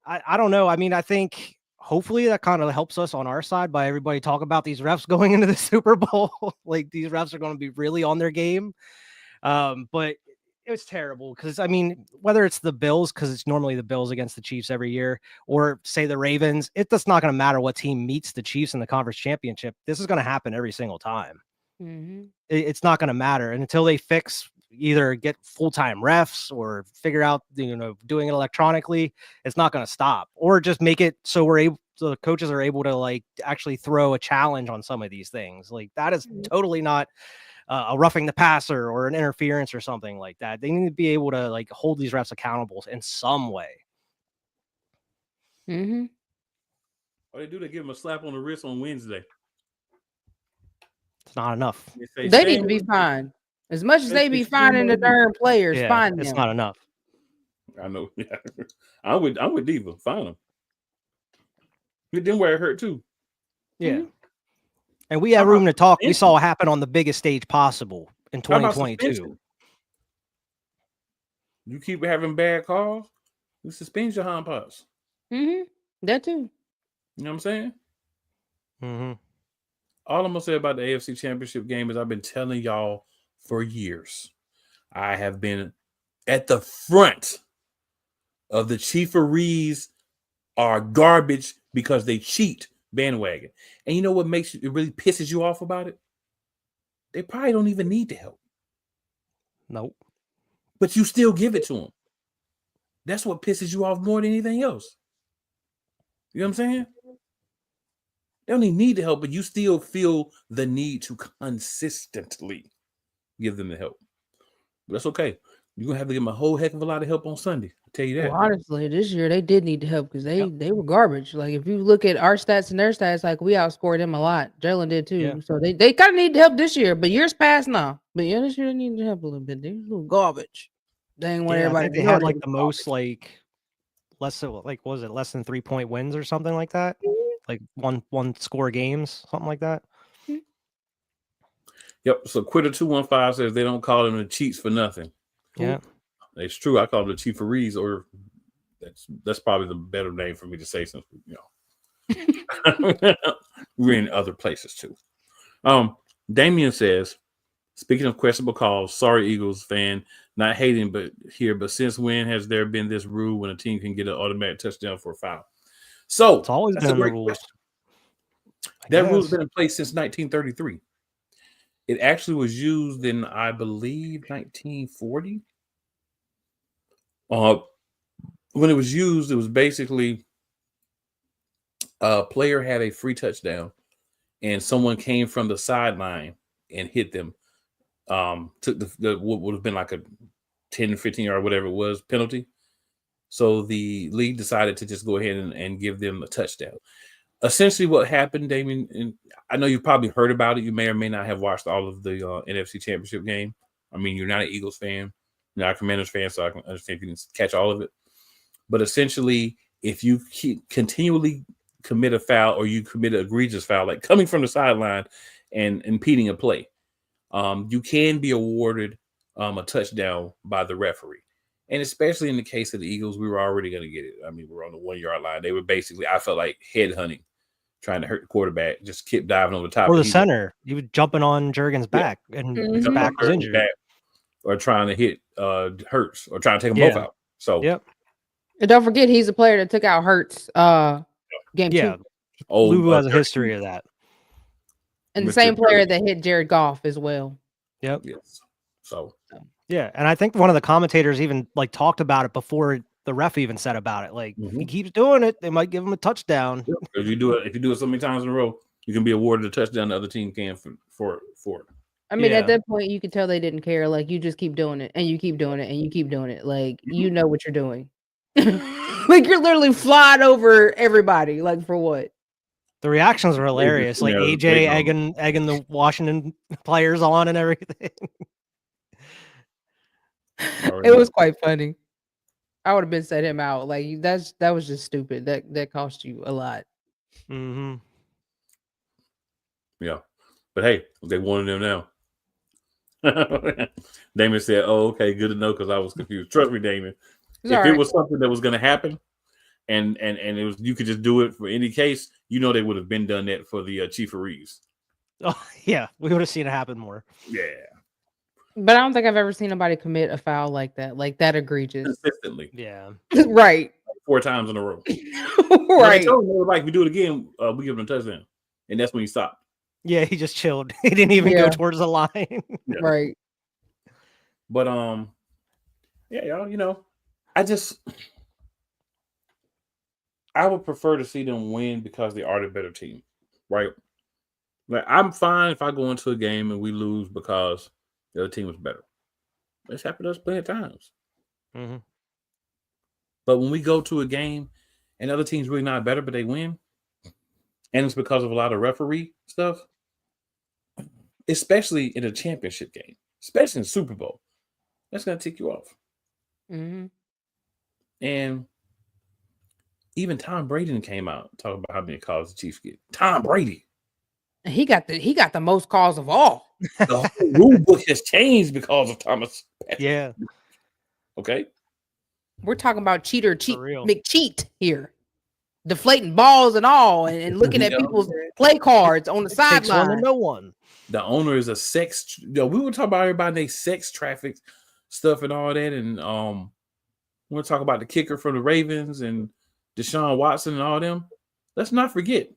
I don't know. I mean, I think hopefully that kind of helps us on our side by everybody talk about these refs going into the Super Bowl. Like, these refs are going to be really on their game. But it was terrible because, I mean, whether it's the Bills, because it's normally the Bills against the Chiefs every year, or say the Ravens, it's not going to matter what team meets the Chiefs in the conference championship. This is going to happen every single time. Mm-hmm. It's not going to matter. And until they either get full-time refs or figure out, doing it electronically, it's not going to stop, or just make it so the coaches are able to like actually throw a challenge on some of these things. Like, that is totally not a roughing the passer or an interference or something like that. They need to be able to like hold these refs accountable in some way. Mm-hmm. What they do, they give them a slap on the wrist on Wednesday. It's not enough. They need to be fined. As much as they be finding the darn players, Yeah, find it's them. not enough. I know. Yeah. I'm with Diva. Find them. It didn't wear hurt too. Yeah. Mhm. And we have How room about to talk. We suspension? saw it happen on the biggest stage possible in How about 2022. suspension? You keep having bad calls, you suspend your hind parts. That too. You know what I'm saying? Mm-hmm. All I'm gonna say about the AFC Championship game is I've been telling y'all for years. I have been at the front of the Chiefs are garbage because they cheat bandwagon. And you know what makes it really pisses you off about it? They probably don't even need the help, Nope. but you still give it to them. That's what pisses you off more than anything else. You know what I'm saying? They don't even need the help, but you still feel the need to consistently give them the help. But that's okay. You're gonna have to give them a whole heck of a lot of help on Sunday. I'll tell you that. Well, honestly, this year they did need the help because they were garbage. Like if you look at our stats and their stats, like we outscored them a lot. Jalen did too. Yeah. So they kind of need the help this year, but years past now. But yeah, this year they need the help a little bit. They a little garbage. They ain't want Yeah, I everybody think to they know had they like was the most less than 3-point wins or something like that? Like one score games, something like that. Yep. So Quitter 215 says they don't call them the cheats for nothing. Yeah. It's true. I call them the Chieferese, or that's probably the better name for me to say since we're in other places too. Damien says, speaking of questionable calls, sorry Eagles fan, not hating but since when has there been this rule when a team can get an automatic touchdown for a foul? So It's always that's been a in the great rules. question. That rule's guess. been in place since 1933. It actually was used in, I believe, 1940. When it was used, it was basically a player had a free touchdown and someone came from the sideline and hit them. Took the what would have been like a 10, 15 or whatever it was penalty. So the league decided to just go ahead and give them a touchdown. Essentially what happened, Damien, and I know you've probably heard about it. You may or may not have watched all of the NFC Championship game. I mean, you're not an Eagles fan, you're not a Commanders fan, so I can understand if you didn't catch all of it. But essentially, if you continually commit a foul or you commit an egregious foul, like coming from the sideline and impeding a play, you can be awarded a touchdown by the referee. And especially in the case of the Eagles, we were already going to get it. I mean, we're on the 1 yard line. They were basically, I felt like headhunting, trying to hurt the quarterback, just keep diving over the top. Or the center. He was jumping on Jurgen's back and his back was injured. Or trying to hit Hurts or trying to take them both out. So, and don't forget, he's a player that took out Hurts game 2. Lou has a history of that. And the same player that hit Jared Goff as well. Yep. Yes. So. Yeah, and I think one of the commentators even talked about it before the ref even said about it. Like, if he keeps doing it, they might give him a touchdown. Yep. If you do it so many times in a row, you can be awarded a touchdown. The other team can for it. I mean, at that point, you could tell they didn't care. Like, you just keep doing it, and you keep doing it, and you keep doing it. Like, you know what you're doing. Like, you're literally flying over everybody. Like, for what? The reactions were hilarious. Like AJ egging the Washington players on and everything. It was quite funny. I would have been set him out. Like that was just stupid. That cost you a lot. Mm-hmm. Yeah, but hey, they wanted them now. Damon said, "Oh, okay, good to know," because I was confused. Trust me, Damon. If it was something that was going to happen, and it was, you could just do it for any case, you know, they would have been done that for the Chieferese. Oh yeah, we would have seen it happen more. Yeah. But I don't think I've ever seen anybody commit a foul like that egregious. Consistently. Yeah. Right. Like 4 times in a row. Right. They told me, like, we do it again, we give them a touchdown. And that's when he stopped. Yeah, he just chilled. He didn't even go towards the line. Yeah. Right. But yeah, y'all, you know, I would prefer to see them win because they are the better team. Right? Like, I'm fine if I go into a game and we lose because the other team was better. It's happened to us plenty of times. Mm-hmm. But when we go to a game and the other team's really not better, but they win, and it's because of a lot of referee stuff, especially in a championship game. especially in the Super Bowl. That's going to tick you off. Mm-hmm. And even Tom Brady came out talking about how many calls the Chiefs get. Tom Brady. And he got the most calls of all. The whole rule book has changed because of Thomas Patrick. Yeah. Okay. We're talking about cheat real. McCheat here. Deflating balls and all, and looking at people's play cards on the Takes one to sideline. know one. The owner is a sex. We were talking about everybody and they sex traffic stuff and all that, and we're talking about the kicker from the Ravens and Deshaun Watson and all them. Let's not forget,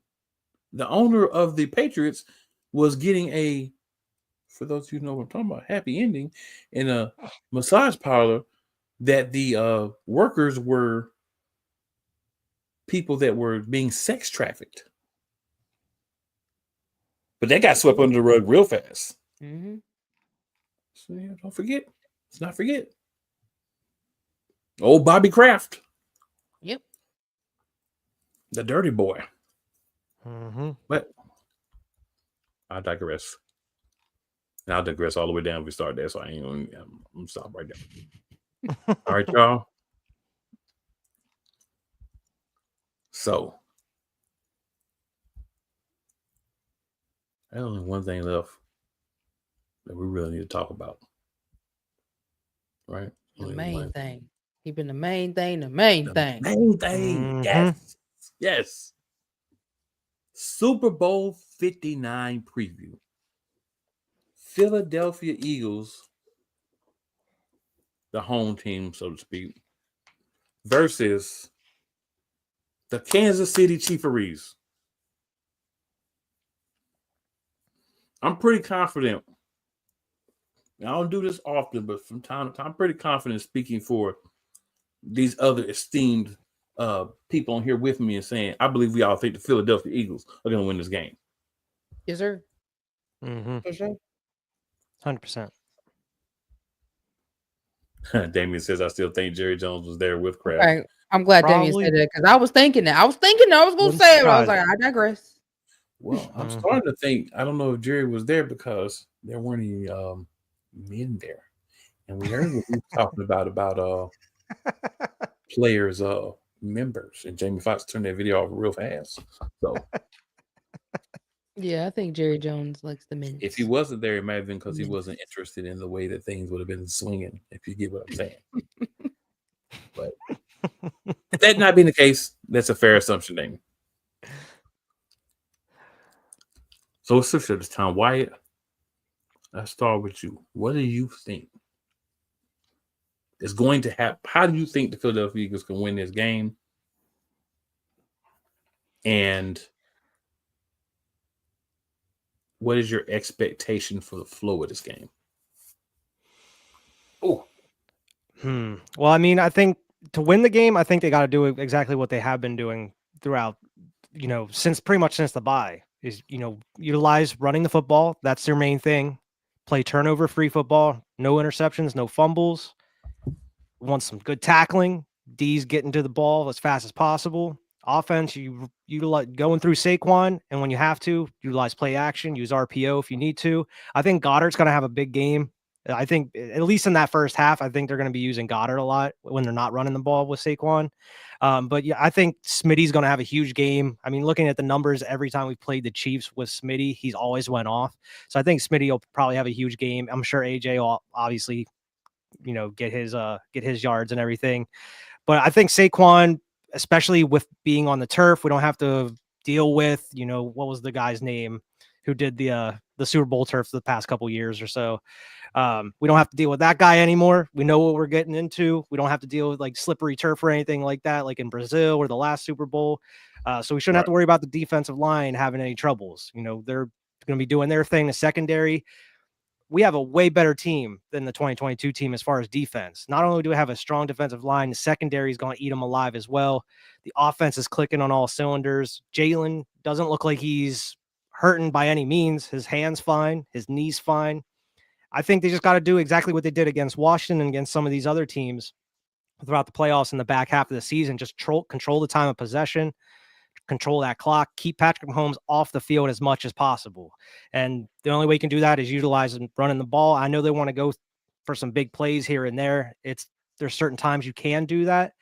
the owner of the Patriots was getting a, for those of you who know what I'm talking about, happy ending in a massage parlor that the workers were people that were being sex trafficked. But that got swept under the rug real fast. Mm-hmm. So yeah, don't forget. Let's not forget. Old Bobby Kraft. Yep. The dirty boy. Mm-hmm. But I digress. And I'll digress all the way down if we start there. So I'm stop right there. All right, y'all. So there's only one thing left that we really need to talk about. Right? The Only main one. thing. Keeping the main thing the main thing. Main thing. Mhm. Yes. Super Bowl 59 preview. Philadelphia Eagles, the home team, so to speak, versus the Kansas City Chiefs. I'm pretty confident. I don't do this often, but from time to time, I'm pretty confident speaking for these other esteemed people on here with me and saying, I believe we all think the Philadelphia Eagles are going to win this game. Yes, sir. Mm-hmm. For sure. 100%. Damien says, I still think Jerry Jones was there with Kraft. Right. I'm glad Damien Probably. said that because I was thinking that. I was going to say it, but I was like, I digress. Well, I'm starting to think, I don't know if Jerry was there because there weren't any men there. And we heard what he was talking about players, members. And Jamie Foxx turned that video off real fast. So Yeah, I think Jerry Jones likes the men. if he wasn't there, it might have been because he wasn't interested in the way that things would have been swinging, if you get what I'm saying. But if that not being the case, that's a fair assumption, Damien. So let's switch to this time. Wyatt, let's start with you. What do you think is going to happen? How do you think the Philadelphia Eagles can win this game? And what is your expectation for the flow of this game? Oh, Well, I mean, I think to win the game, I think they got to do exactly what they have been doing throughout, since the bye is, utilize running the football. That's their main thing. Play turnover-free football, no interceptions, no fumbles. Want some good tackling. D's getting to the ball as fast as possible. Offense, you utilize going through Saquon, and when you have to, utilize play action, use RPO if you need to. I think Goddard's going to have a big game. I think at least in that first half, I think they're going to be using Goddard a lot when they're not running the ball with Saquon. But yeah, I think Smitty's going to have a huge game. I mean, looking at the numbers, every time we played the Chiefs with Smitty, he's always went off. So I think Smitty will probably have a huge game. I'm sure AJ will obviously, get his yards and everything. But I think Saquon, especially with being on the turf, we don't have to deal with, what was the guy's name who did the Super Bowl turf the past couple years or so. We don't have to deal with that guy anymore. We know what we're getting into. We don't have to deal with like slippery turf or anything like that, like in Brazil or the last Super Bowl. So we shouldn't have to worry about the defensive line having any troubles. They're going to be doing their thing. The secondary, we have a way better team than the 2022 team as far as defense. Not only do we have a strong defensive line, the secondary is going to eat them alive as well. The offense is clicking on all cylinders. Jalen doesn't look like he's hurting by any means. His hand's fine. His knee's fine. I think they just got to do exactly what they did against Washington and against some of these other teams throughout the playoffs in the back half of the season. Just control the time of possession, control that clock, keep Patrick Mahomes off the field as much as possible. And the only way you can do that is utilizing running the ball. I know they want to go for some big plays here and there. There's certain times you can do that.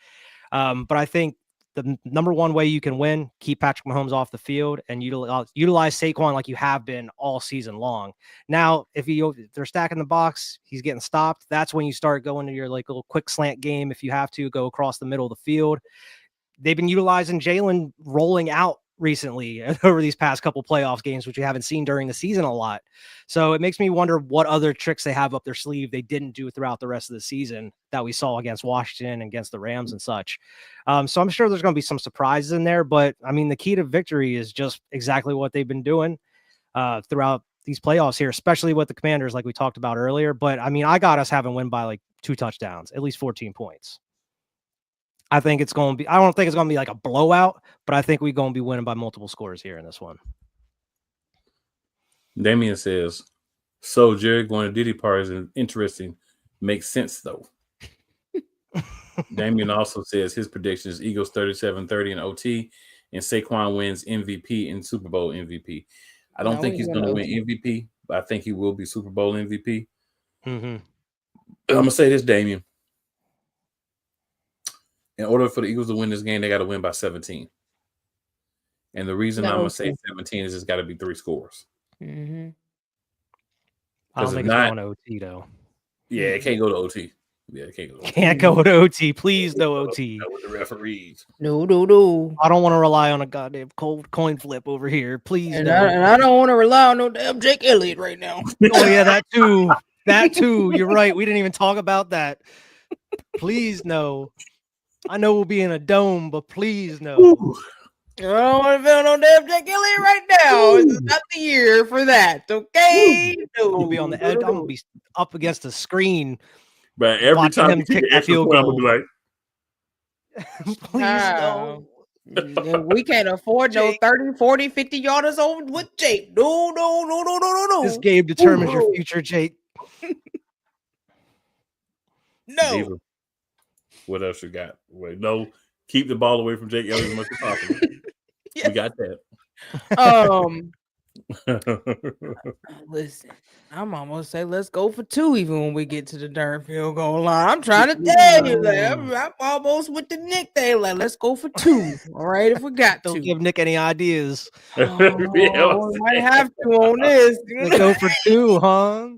But I think the number one way you can win, keep Patrick Mahomes off the field and utilize Saquon like you have been all season long. Now, if they're stacking the box, he's getting stopped. That's when you start going to your like little quick slant game. If you have to go across the middle of the field, they've been utilizing Jalen rolling out recently over these past couple playoffs games, which we haven't seen during the season a lot. So it makes me wonder what other tricks they have up their sleeve they didn't do throughout the rest of the season that we saw against Washington and against the Rams and such. So I'm sure there's going to be some surprises in there, but I mean, the key to victory is just exactly what they've been doing throughout these playoffs here, especially with the Commanders, like we talked about earlier. But I mean, I got us having win by like 2 touchdowns, at least 14 points. I think it's going to be, I don't think it's going to be like a blowout, but I think we're going to be winning by multiple scores here in this one. Damian says, so Jared going to Diddy parties is interesting. Makes sense, though. Damian also says his prediction is Eagles 37-30 in OT, and Saquon wins MVP and Super Bowl MVP. I don't think he's going to win MVP, but I think he will be Super Bowl MVP. Mm-hmm. I'm going to say this, Damian. In order for the Eagles to win this game, they got to win by 17. And the reason I'm going to say 17 is it's got to be 3 scores. Mm-hmm. I don't think it's going to OT, though. Yeah, it can't go to OT. Yeah, it can't go to OT. Can't go to OT. Please, no OT. With the referees. No. I don't want to rely on a goddamn cold coin flip over here. Please, and I don't want to rely on no damn Jake Elliott right now. Oh, yeah, that too. That too. You're right. We didn't even talk about that. Please, no. I know we'll be in a dome, but please, no. Ooh. I don't want to feel no damn Jake Elliott right now. It's not the year for that, okay? I'm going to be on the edge. I'm going to be up against the screen. But every time him kick that field goal, I'm going to be like, please, no. We can't afford Jake. No 30, 40, 50 yarders over with Jake. No. This game determines your future, Jake. No. Diva. What else you got? Wait, no. Keep the ball away from Jake Elliott as much as possible. Yes. We got that. Listen, I'm almost say let's go for 2 even when we get to the darn field goal line. I'm trying to tell you, like, I'm almost with the Nick thing. Like, let's go for 2. All right, if we got to. Don't give Nick any ideas. We might have to on this. Let's go for 2, huh?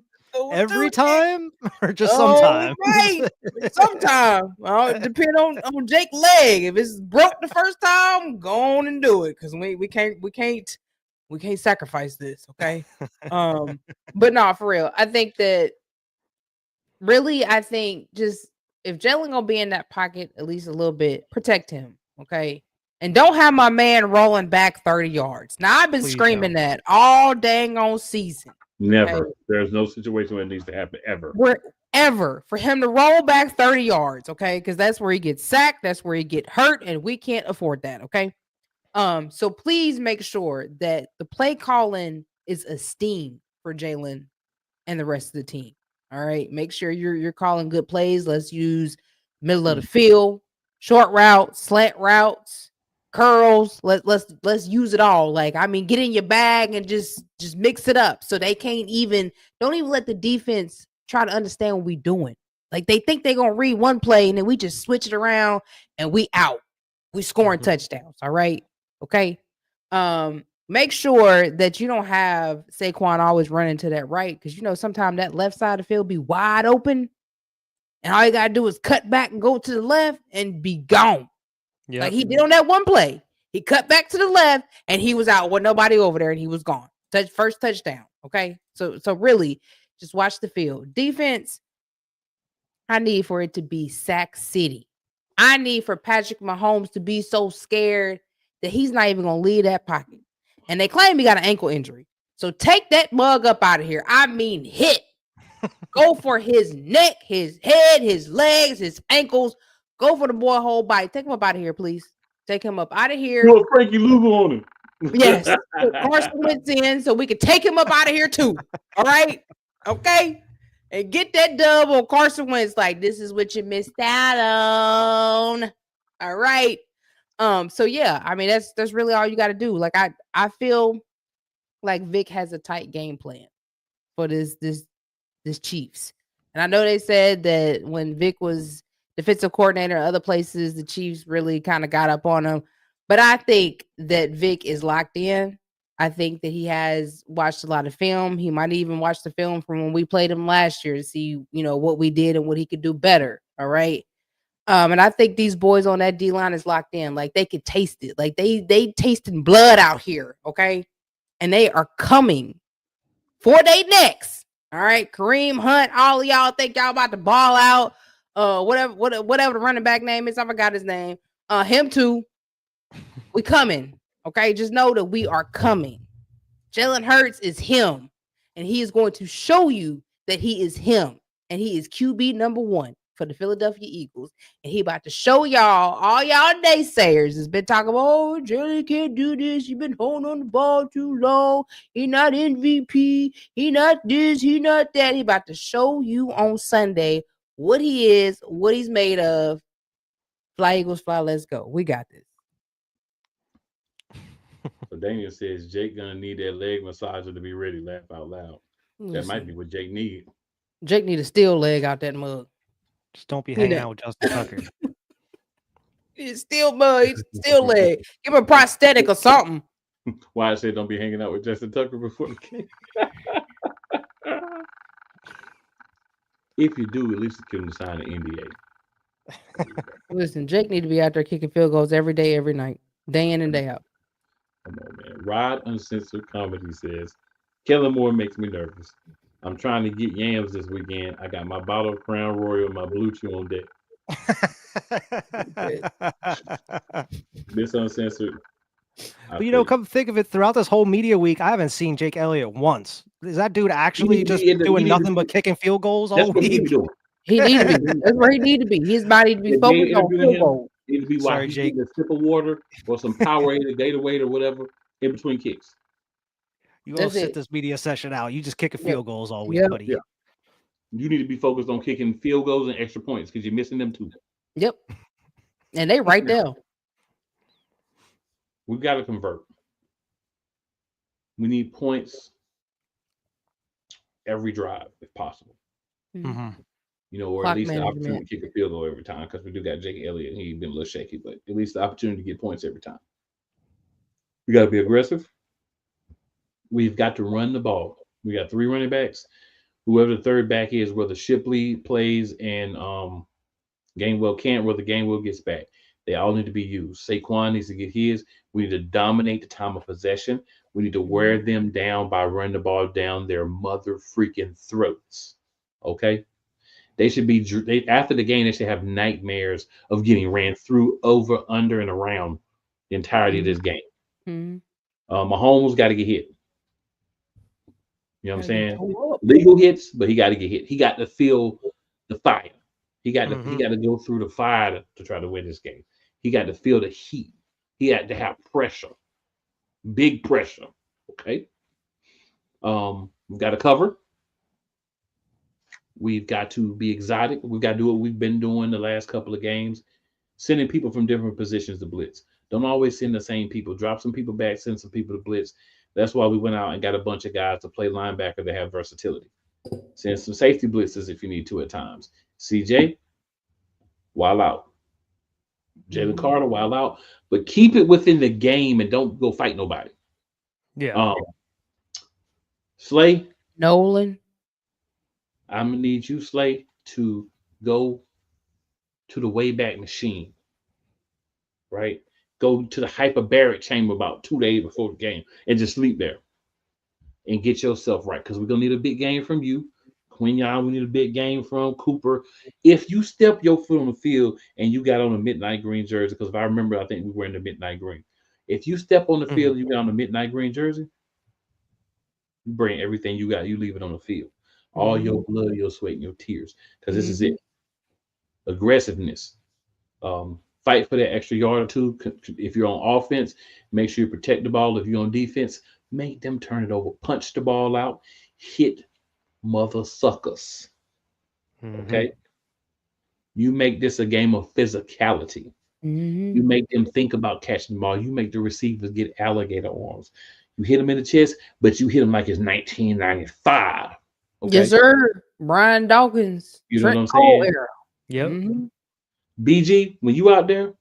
Every time or just sometimes? Right. Sometimes. It depends on Jake's leg. If it's broke the first time, go on and do it. Because we can't sacrifice this, okay? But no, for real. I think just if Jalen gonna be in that pocket at least a little bit, protect him, okay? And don't have my man rolling back 30 yards. Now I've been screaming that all dang on season. Never. Okay. There's no situation where it needs to happen ever. Ever for him to roll back 30 yards, okay? Because that's where he gets sacked, that's where he get hurt, and we can't afford that, okay? So please make sure that the play calling is esteemed for Jalen and the rest of the team. All right. Make sure you're calling good plays. Let's use middle of the field, short routes, slant routes, curls. Let's use it all. Like, I mean, get in your bag and just mix it up so they don't even let the defense try to understand what we're doing. Like, they think they're gonna read one play and then we just switch it around and we out. We scoring touchdowns. All right. Okay. Make sure that you don't have Saquon always running to that right, because sometimes that left side of the field be wide open, and all you gotta do is cut back and go to the left and be gone. Yep. Like he did on that one play. He cut back to the left and he was out with nobody over there and he was gone. First touchdown. Okay. So really just watch the field. Defense, I need for it to be sack city. I need for Patrick Mahomes to be so scared that he's not even going to leave that pocket. And they claim he got an ankle injury. So take that mug up out of here. I mean, hit. Go for his neck, his head, his legs, his ankles. Go for the boy whole body. Take him up out of here, please. Take him up out of here. Throw a Frankie Luger on him. Yes. Carson Wentz in so we can take him up out of here too. All right? Okay? And get that dub on Carson Wentz. Like, this is what you missed out on. All right? So yeah, I mean that's really all you got to do. Like I feel like Vic has a tight game plan for this Chiefs. And I know they said that when Vic was defensive coordinator at other places, the Chiefs really kind of got up on him. But I think that Vic is locked in. I think that he has watched a lot of film. He might even watch the film from when we played him last year to see, what we did and what he could do better. All right. And I think these boys on that D line is locked in. Like they could taste it. Like they tasting blood out here. Okay. And they are coming for their necks. All right. Kareem Hunt, all of y'all think y'all about to ball out. Whatever the running back name is. I forgot his name. Him too. We coming. Okay. Just know that we are coming. Jalen Hurts is him. And he is going to show you that he is him. And he is QB number 1 for the Philadelphia Eagles. And he about to show y'all, all y'all naysayers has been talking about, oh, Jalen can't do this. He been holding on the ball too long. He not MVP. He not this. He not that. He about to show you on Sunday what he is, what he's made of. Fly, Eagles, fly. Let's go. We got this. So Daniel says Jake gonna need that leg massager to be ready. Laugh out loud. That might be what Jake need. Jake need a steel leg out that mug. Just don't be hanging out with Justin Tucker. He's still mug. He's still leg. Give him a prosthetic or something. Why I say don't be hanging out with Justin Tucker before the game. If you do, at least give him to sign an NDA. Listen, Jake need to be out there kicking field goals every day, every night, day in and day out. Come on, man. Rod Uncensored Comedy says, Kellen Moore makes me nervous. I'm trying to get yams this weekend. I got my bottle of Crown Royal, my Blue Chew on deck. This Uncensored. But come think of it, throughout this whole media week, I haven't seen Jake Elliott once. Is that dude actually just doing nothing but kicking field goals all week? He need to be. That's where he need to be. His body to be focused on field goals. Need to be watching Jake a sip of water or some Powerade or Gatorade or whatever in between kicks. You gonna sit this media session out. You just kicking field goals all week, buddy. Yeah. You need to be focused on kicking field goals and extra points because you're missing them too. Yep. And they right there. We've got to convert. We need points every drive if possible. Mm-hmm. Or Clock at least the management. opportunity to kick a field goal every time because we do got Jake Elliott. He's been a little shaky, but at least the opportunity to get points every time. We got to be aggressive. We've got to run the ball. We got 3 running backs. Whoever the third back is, whether Shipley plays and Gainwell can't, whether Gainwell gets back, they all need to be used. Saquon needs to get his. We need to dominate the time of possession. We need to wear them down by running the ball down their mother freaking throats. Okay? They should be after the game. They should have nightmares of getting ran through, over, under, and around the entirety of this game. Mm-hmm. Mahomes got to get hit. You know what I'm saying? Legal hits, but he got to get hit. He got to feel the fire. He got to go through the fire to try to win this game. He got to feel the heat. He had to have pressure, big pressure. Okay. We've got to cover. We've got to be exotic. We've got to do what we've been doing the last couple of games, sending people from different positions to blitz. Don't always send the same people. Drop some people back, send some people to blitz. That's why we went out and got a bunch of guys to play linebacker that have versatility. Send some safety blitzes if you need to at times. CJ, wild out. Jalen Carter, wild out. But keep it within the game and don't go fight nobody. Yeah. Slay. Nolan. I'm going to need you, Slay, to go to the Wayback Machine. Right? Go to the hyperbaric chamber about 2 days before the game and just sleep there and get yourself right. Because we're going to need a big game from you. Quinyon, we need a big game from Cooper. If you step your foot on the field and you got on a midnight green jersey, because if I remember, I think we were in the midnight green. If you step on the field and you got on the midnight green jersey, you bring everything you got, you leave it on the field. All your blood, your sweat, and your tears. Because this is it. Aggressiveness. Fight for that extra yard or two. If you're on offense, make sure you protect the ball. If you're on defense, make them turn it over. Punch the ball out. Hit mother suckers. Okay? You make this a game of physicality. You make them think about catching the ball. You make the receivers get alligator arms. You hit them in the chest, but you hit them like it's 1995. Okay? Yes, sir. Brian Dawkins. You know what Trent I'm Cole saying? era. Yep. BG, when you out there,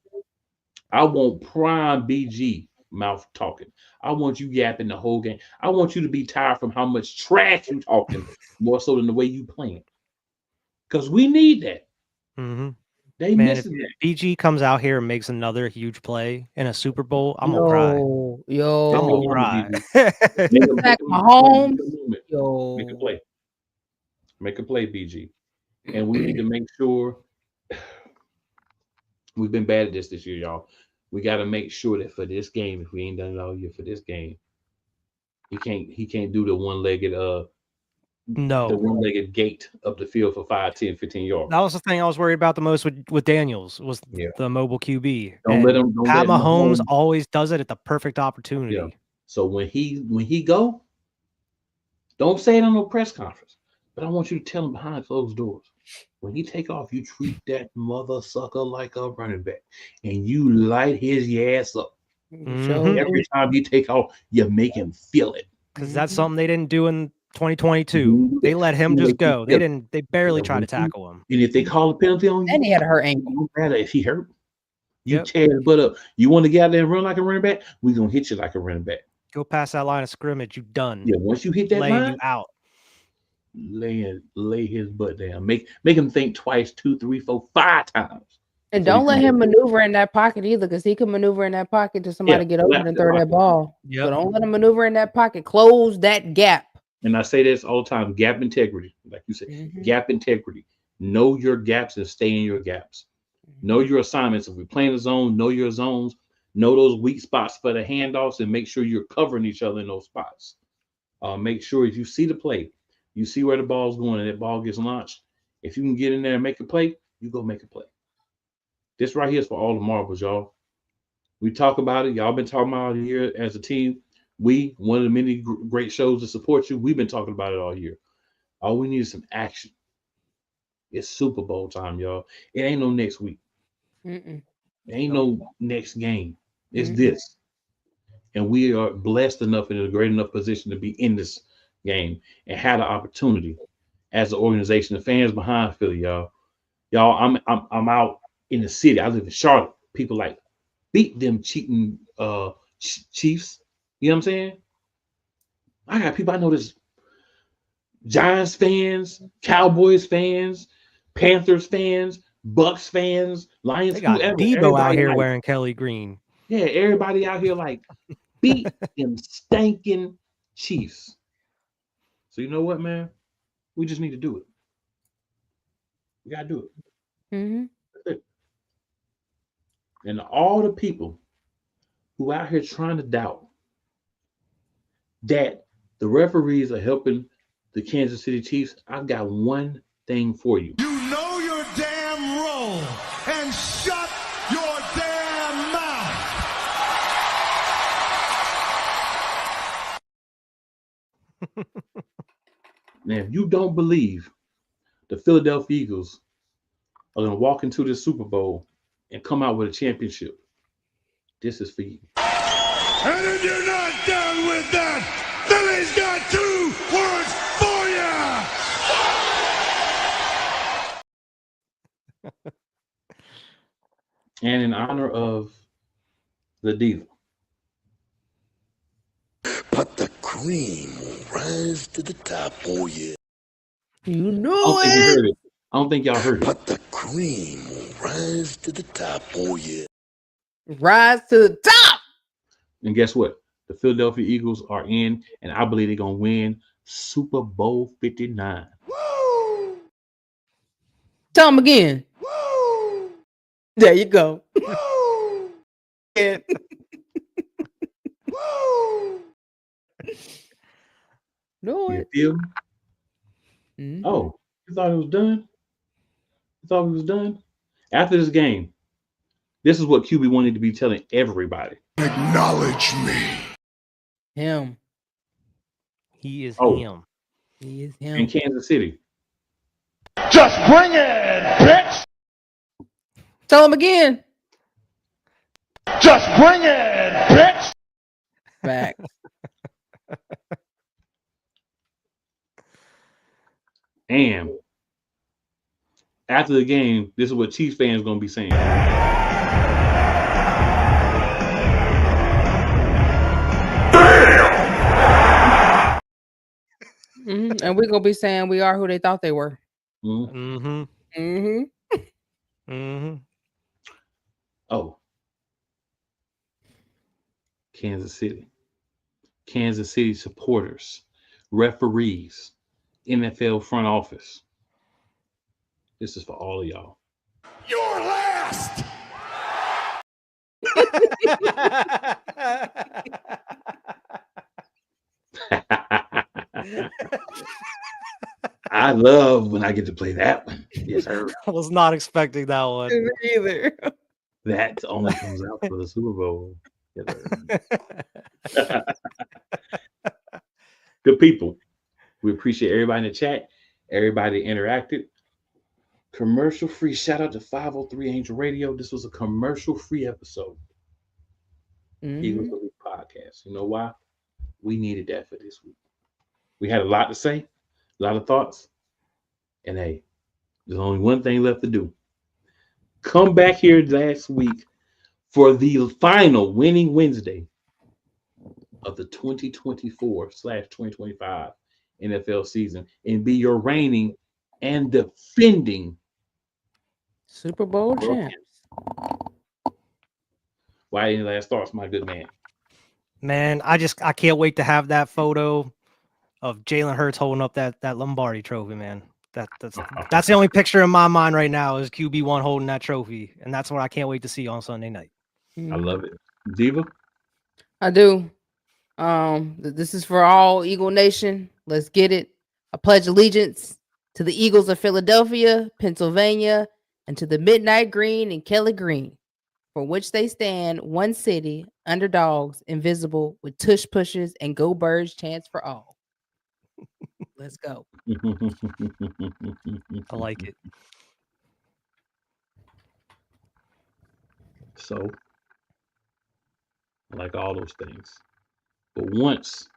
I want prime BG mouth talking. I want you yapping the whole game. I want you to be tired from how much trash you talking, more so than the way you playing. Because we need that. They Man, if missing that. BG comes out here and makes another huge play in a Super Bowl, I'm gonna cry. I'm Yo. gonna cry. Back Mahomes. Make a play. Make a play, BG. And we need to make sure we've been bad at this year, y'all. We got to make sure that for this game, if we ain't done it all year for this game, he can't do the one-legged gate up the field for 5, 10, 15 yards. That was the thing I was worried about the most with Daniels was the mobile QB. Don't let him. Pat Mahomes always does it at the perfect opportunity. Yeah. So when he go, don't say it on no press conference, but I want you to tell him behind closed doors. When he take off, you treat that mother sucker like a running back, and you light his ass up. Every time you take off, you make him feel it. Because that's something they didn't do in 2022. They let him just go. They barely try to tackle him. And if they call a penalty on you, and he had a hurt ankle. No matter if he hurt, you tear his butt up. You want to get out there and run like a running back? We're gonna hit you like a running back. Go past that line of scrimmage, you done. Yeah, once you hit that laying line, you out. Lay his butt down. Make him think twice, 2, 3, 4, 5 times. And don't let him maneuver in that pocket either, because he can maneuver in that pocket to somebody get open and throw that ball. So don't let him maneuver in that pocket. Close that gap. And I say this all the time: gap integrity, like you said, gap integrity. Know your gaps and stay in your gaps. Know your assignments. If we're playing a zone, know your zones. Know those weak spots for the handoffs, and make sure you're covering each other in those spots. Make sure if you see the play, you see where the ball's going, and that ball gets launched. If you can get in there and make a play, you go make a play. This right here is for all the marbles, y'all. We talk about it. Y'all been talking about it here as a team. One of the many great shows to support you. We've been talking about it all year. All we need is some action. It's Super Bowl time, y'all. It ain't no next week. It ain't no next game. It's this. And we are blessed enough and in a great enough position to be in this game and have the opportunity as an organization. The fans behind Philly, y'all. Y'all, I'm out in the city. I live in Charlotte. People like beat them cheating Chiefs. You know what I'm saying? I got people I know this Giants fans, Cowboys fans, Panthers fans, Bucks fans, Lions. They got Debo out here wearing Kelly green. Yeah, everybody out here like beat them stinking Chiefs. So you know what, man? We just need to do it. We gotta do it. That's it. And all the people who out here trying to doubt that the referees are helping the Kansas City Chiefs, I've got one thing for you. You know your damn role and shut your damn mouth. Now, if you don't believe the Philadelphia Eagles are going to walk into this Super Bowl and come out with a championship, this is for you. And if you're not done with that, Philly's got 2 words for you. And in honor of the diva. But the cream will rise to the top, oh yeah. You know it. I don't think y'all heard it. But the cream will rise to the top, oh yeah. Rise to the top. And guess what? The Philadelphia Eagles are in, and I believe they're going to win Super Bowl 59. Woo! Tell them again. Woo! There you go. Woo! Yeah. Woo! No. You feel me? Oh, you thought it was done? You thought it was done? After this game, this is what QB wanted to be telling everybody. Acknowledge me. Him. He is him. He is him. In Kansas City. Just bring it, bitch. Tell him again. Just bring it, bitch. Back. And after the game, this is what Chiefs fans going to be saying. And we're gonna be saying we are who they thought they were. Mm-hmm. Mm-hmm. Mm-hmm. Oh, Kansas City supporters, referees, NFL front office. This is for all of y'all. You're last. I love when I get to play that one. Yes, sir. I was not expecting that one. Either. That only comes out for the Super Bowl. Yes, sir. Good people. We appreciate everybody in the chat, everybody interacted. Commercial free. Shout out to 503 Angel Radio. This was a commercial free episode. Eagles of the Week podcast. You know why? We needed that for this week. We had a lot to say, a lot of thoughts. And hey, there's only one thing left to do. Come back here last week for the final winning Wednesday of the 2024/2025 NFL season and be your reigning and defending Super Bowl champs. Why any last thoughts, my good man? Man, I can't wait to have that photo of Jalen Hurts holding up that Lombardi trophy, man. That's the only picture in my mind right now is QB1 holding that trophy, and that's what I can't wait to see on Sunday night. I love it. Diva? I do. This is for all Eagle Nation. Let's get it. I pledge allegiance to the Eagles of Philadelphia, Pennsylvania, and to the Midnight Green and Kelly Green, for which they stand, one city, underdogs, invisible, with tush pushes and go birds chants for all. Let's go. I like it. So, I like all those things. But once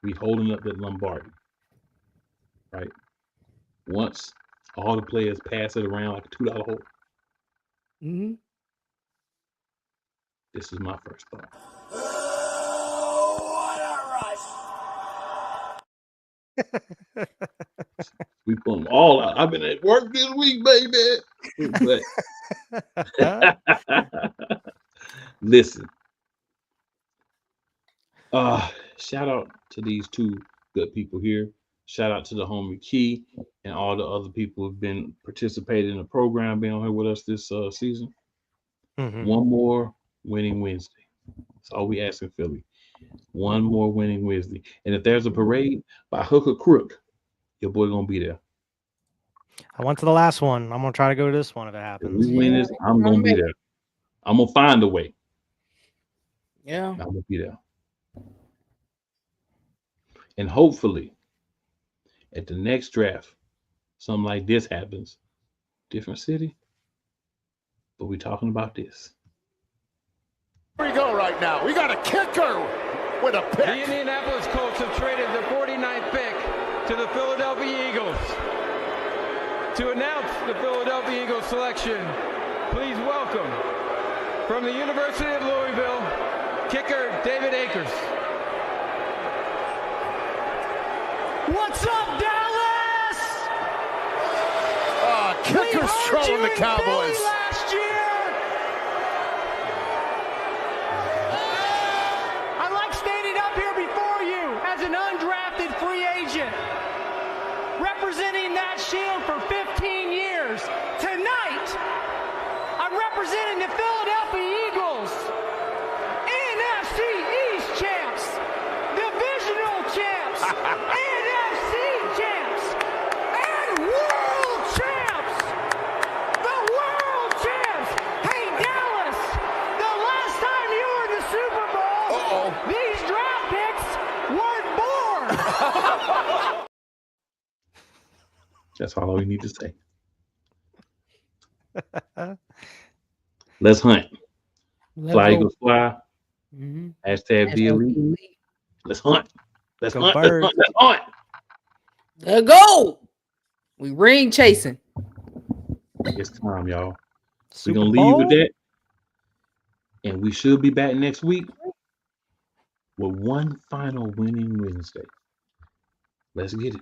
we holding up that Lombardi, right? Once all the players pass it around like a $2 hole, Mm-hmm. this is my first thought. We pull them all out. I've been at work this week, baby. But listen. Shout out to these two good people here. Shout out to the homie Key and all the other people who've been participating in the program, being on here with us this season. Mm-hmm. One more winning Wednesday. That's all we ask in Philly. One more winning Wednesday. And if there's a parade by hook or crook, your boy gonna be there. I went to the last one. I'm gonna try to go to this one if it If happens. we win this, I'm gonna be there. I'm gonna find a way. Yeah. I'm gonna be there. And hopefully, at the next draft, something like this happens. Different city, but we're talking about this. Here we go right now. We got a kicker with a pick. The Indianapolis Colts have traded the 49th pick to the Philadelphia Eagles. To announce the Philadelphia Eagles selection, please welcome from the University of Louisville, kicker David Akers. What's up, Dallas? Kicker's trolling the Cowboys. Last year. I like standing up here before you as an undrafted free agent, representing that shield for 15 years. Tonight, I'm representing the Philadelphia Eagles, NFC East champs, divisional champs, NFC champs, and world champs. The world champs. Hey, Dallas, the last time you were in the Super Bowl, these draft picks weren't born. That's all we need to say. Let's hunt. Fly Eagles fly. Mhm. Hashtag be elite. Let's hunt. Let's Go hunt. Birds. Let's hunt. Let's hunt. Let's go. We ring chasing. It's time, y'all. We're Super gonna leave with Bowl. that. And we should be back next week with one final winning Wednesday. Let's get it.